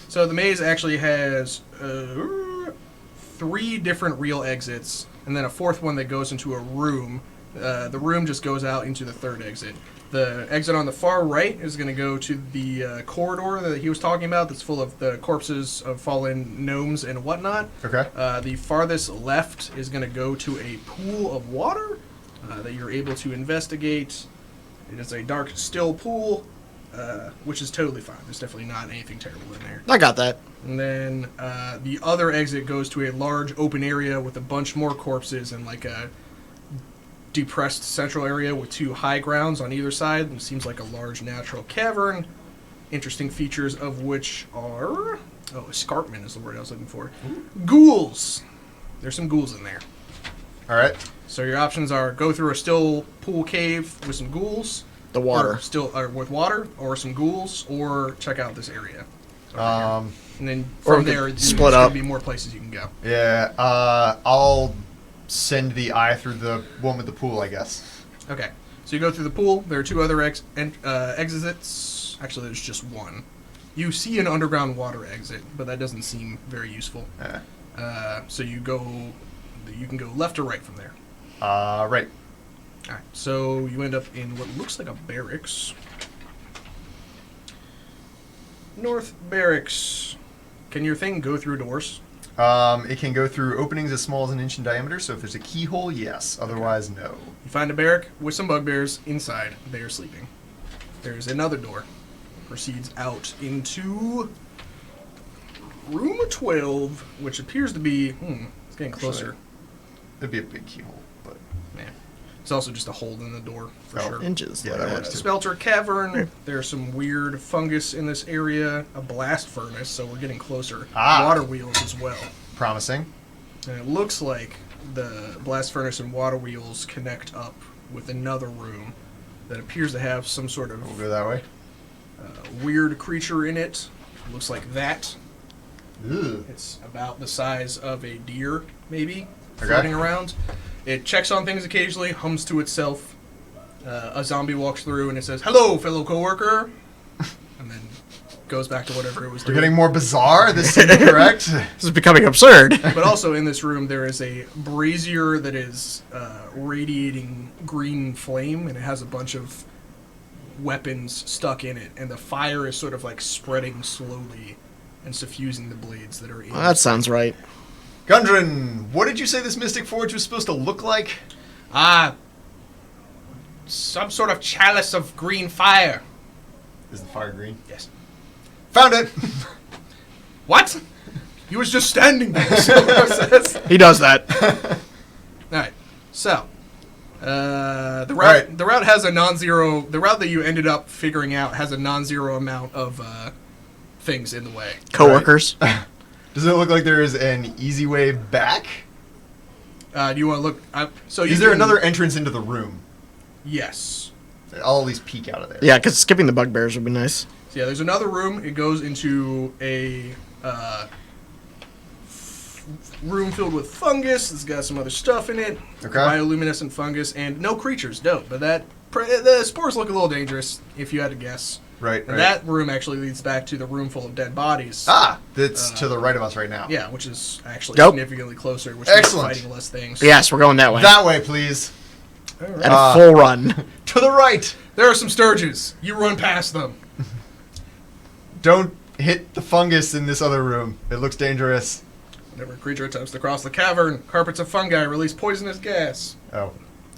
So the maze actually has 3 different real exits, and then a 4th one that goes into a room. The room just goes out into the 3rd exit. The exit on the far right is going to go to the corridor that he was talking about that's full of the corpses of fallen gnomes and whatnot. Okay. The farthest left is going to go to a pool of water that you're able to investigate. It is a dark, still pool, which is totally fine. There's definitely not anything terrible in there. I got that. And then the other exit goes to a large open area with a bunch more corpses and like a depressed central area with 2 high grounds on either side. And it seems like a large natural cavern. Interesting features of which are... Oh, escarpment is the word I was looking for. Ghouls! There's some ghouls in there. All right. So your options are go through a still pool cave with some ghouls. The water. Or still with water, or some ghouls, or check out this area. And then Or from we could there, split there's up. going to be more places you can go. Yeah. I'll send the eye through the one with the pool, I guess. Okay. So you go through the pool. There are 2 other exits. Actually, there's just one. You see an underground water exit, but that doesn't seem very useful. So you can go left or right from there. Right. All right. So you end up in what looks like a barracks. North Barracks. Can your thing go through doors? It can go through openings as small as an inch in diameter, so if there's a keyhole, yes. Otherwise, no. You find a barrack with some bugbears inside. They are sleeping. There's another door. Proceeds out into room 12, which appears to be... it's getting closer. It'd be a big keyhole, but... Yeah. It's also just a hole in the door, for sure. Inches. Yeah, that works too. Smelter Cavern. There's some weird fungus in this area. A blast furnace, so we're getting closer. Water wheels as well. Promising. And it looks like the blast furnace and water wheels connect up with another room that appears to have some sort of We'll go that way. weird creature in it. Looks like that. Ugh. It's about the size of a deer, maybe, Okay. floating around. It checks on things occasionally, hums to itself. A zombie walks through and it says, "Hello, fellow coworker," and then goes back to whatever it was We're doing. getting more bizarre. This seems correct. This is becoming absurd. But also in this room, there is a brazier that is radiating green flame, and it has a bunch of weapons stuck in it, and the fire is sort of like spreading slowly and suffusing the blades that are in Well, that sounds right. Gundren, what did you say this Mystic Forge was supposed to look like? Some sort of chalice of green fire. Is the fire green? Yes. Found it! What? He was just standing there. Silver says. He does that. All right. So, the route Right. the route has a non-zero. The route that you ended up figuring out has a non-zero amount of things in the way. Coworkers. Does it look like there is an easy way back? Do you want to look? So you Is there can- another entrance into the room? Yes. I'll at least peek out of there. Yeah, because skipping the bugbears would be nice. So yeah, there's another room. It goes into a room filled with fungus. It's got some other stuff in it. Okay. Bioluminescent fungus and no creatures. Dope. But the spores look a little dangerous if you had to guess. Right, And right. that room actually leads back to the room full of dead bodies. That's to the right of us right now. Yeah, which is actually Nope. significantly closer, which Excellent. means fighting less things. Yes, we're going that way. That way, please. All right. At a full run. To the right. There are some sturges. You run past them. Don't hit the fungus in this other room. It looks dangerous. Whenever a creature attempts to cross the cavern, carpets of fungi release poisonous gas. Oh.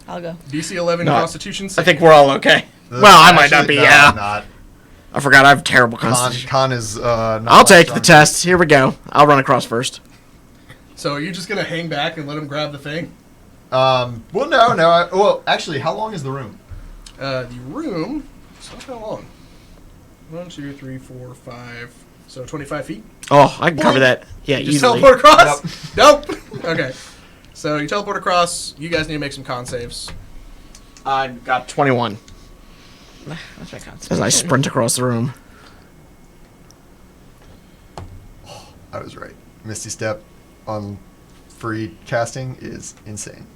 I'll go. DC 11 No, Constitution I save. think we're all okay. Well, I might not be, No, yeah. I'm not. I forgot I have terrible constitution. Con is not I'll take strong. the test. Here we go. I'll run across first. So are you just going to hang back and let him grab the thing? Well, no. Well, actually, how long is the room? The room, it's not that long. 1, 2, 3, 4, 5. So 25 feet. Oh, I can cover that. Yeah, You just easily. teleport across? Nope. Okay. So you teleport across. You guys need to make some con saves. I got 21 What's my concept? as I sprint across the room. I was right. Misty Step on free casting is insane.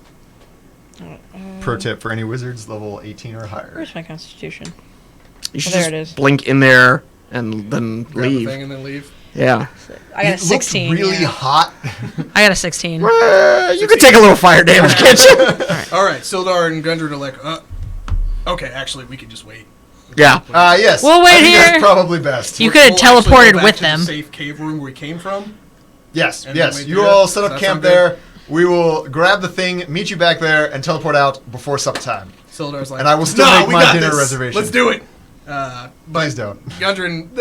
Pro tip for any wizards, level 18 or higher. Where's my constitution? You should there just it is. blink in there and then Grab the leave. thing and then leave. Yeah. I got a It 16. looks really yeah. hot. I got a 16. You could take a little fire damage, can't you? All right, Sildar and Gundren are like, okay, actually, we can just wait. Yeah. Yes. We'll wait I think here. That's probably best. You could have We'll actually teleported go back with to them. the safe cave room where we came from. Yes, And then yes. wait You there. all set Does up that camp sound good? there. We will grab the thing, meet you back there, and teleport out before supper time. Sildar's like, And I will still "Nah, make we my got dinner this. reservation." Let's do it. Please don't. Gundren,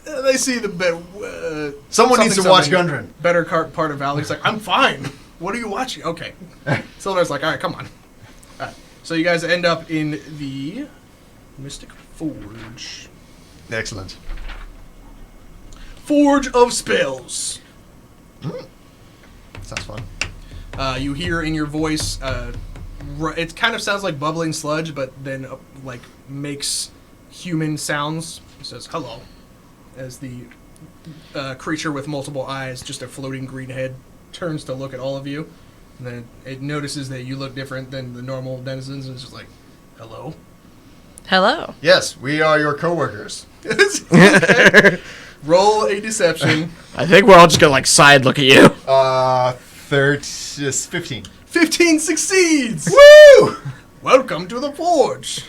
they see the Someone needs to watch Gundren. Better part of Valley. He's like, I'm fine. What are you watching? Okay. Sildar's like, all right, come on. All right. So you guys end up in the Mystic Forge. Excellent. Forge of Spells. Sounds fun. You hear in your voice, it kind of sounds like bubbling sludge, but then like makes human sounds. It says hello, as the creature with multiple eyes, just a floating green head, turns to look at all of you, and then it notices that you look different than the normal denizens, and it's just like, hello. Hello. Yes, we are your coworkers. Okay. Roll a deception. I think we're all just gonna like side look at you. 15. 15 succeeds. Woo! Welcome to the Forge.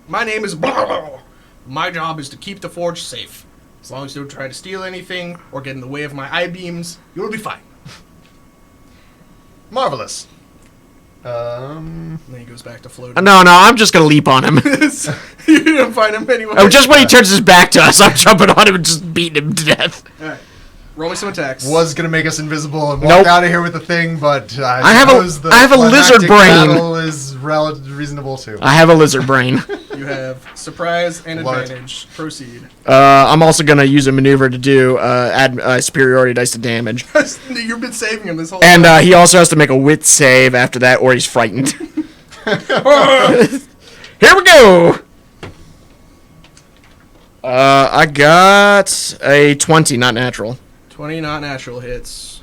My name is My job is to keep the Forge safe. As long as you don't try to steal anything or get in the way of my I-beams, you'll be fine. Marvelous. And then he goes back to floating. No, I'm just gonna leap on him. You didn't find him anyway. Oh, just when he turns his back to us, I'm jumping on him and just beating him to death. All right. Roll me some attacks. Was gonna make us invisible and walk Nope. out of here with the thing, but I have a lizard climactic brain. Battle is reasonable too. I have a lizard brain. You have surprise and Love it. advantage. Proceed. I'm also gonna use a maneuver to do add superiority dice to damage, You've been saving him this whole and time. he also has to make a wit save after that, or he's frightened. Here we go. I got a 20, not natural. 20 not natural hits.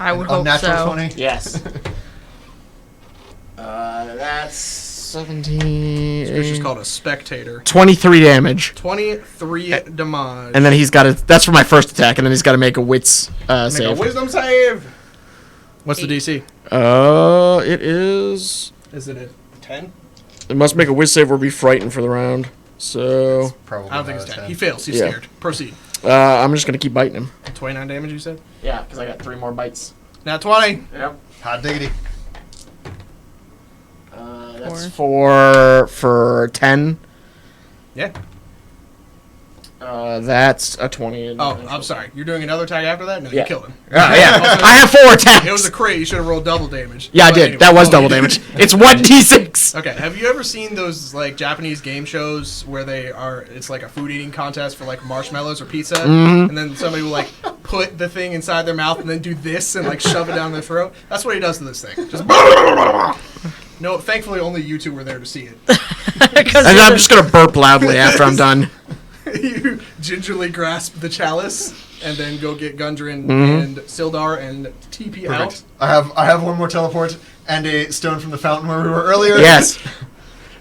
I would hope Unnatural so. 20. Yes. That's 17. It's just called a spectator. 23 damage. 23 damage. And then he's got to. That's for my first attack, and then he's got to make a wits Make a save. wisdom save. What's the DC? It is. Is it a 10? It must make a wits save or be frightened for the round. So Probably. I don't think it's not a 10. He fails. He's Yeah. scared. Proceed. I'm just gonna keep biting him. 29 damage, you said? Yeah, because I got 3 more bites. Now 20. Yep. Hot diggity. That's for 10. Yeah. That's a 20. Oh, I'm sorry. You're doing another attack after that? No, you Yeah. killed him. Yeah. I have 4 attacks. It was a crit. You should have rolled double damage. Yeah, I But did. anyway. That was Oh, double you did. damage. It's 1d6. Okay, have you ever seen those like Japanese game shows where it's like a food eating contest for like marshmallows or pizza, and then somebody will like put the thing inside their mouth and then do this and like shove it down their throat? That's what he does to this thing. Just no. Thankfully, only you two were there to see it. And I'm just gonna burp loudly after I'm done. You gingerly grasp the chalice and then go get Gundren and Sildar and TP out. Perfect. I have one more teleport and a stone from the fountain where we were earlier. Yes.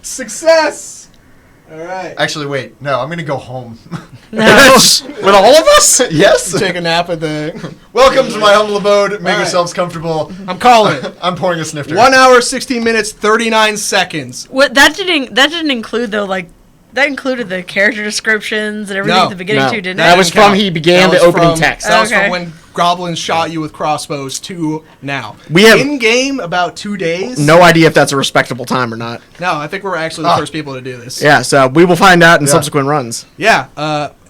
Success. All right. Actually, wait. No, I'm gonna go home. With all of us? Yes. Take a nap at the. Welcome to my humble abode. Make right. yourselves comfortable. I'm calling it. I'm pouring a snifter. 1 hour, 16 minutes, 39 seconds. What that didn't include though, like that included the character descriptions and everything No. at the beginning No. too, didn't That it? was didn't count. from he began That the was opening from- text. That was Okay. from when goblins shot you with crossbows to now. We have- in game about 2 days. No idea if that's a respectable time or not. No, I think we're actually the first people to do this. Yeah, so we will find out in Yeah. subsequent runs. Yeah.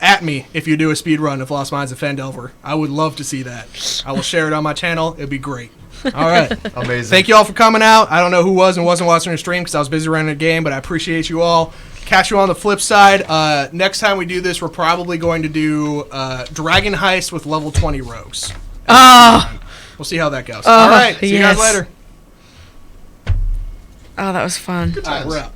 At me if you do a speed run of Lost Mines of Phandelver. I would love to see that. I will share it on my channel. It'd be great. All right. Amazing. Thank you all for coming out. I don't know who was and wasn't watching the stream because I was busy running a game, but I appreciate you all. Catch you on the flip side. Next time we do this, we're probably going to do Dragon Heist with level 20 rogues. Oh, We'll see how that goes. All right. See you guys yes. later. Oh, that was fun. All right, we're out.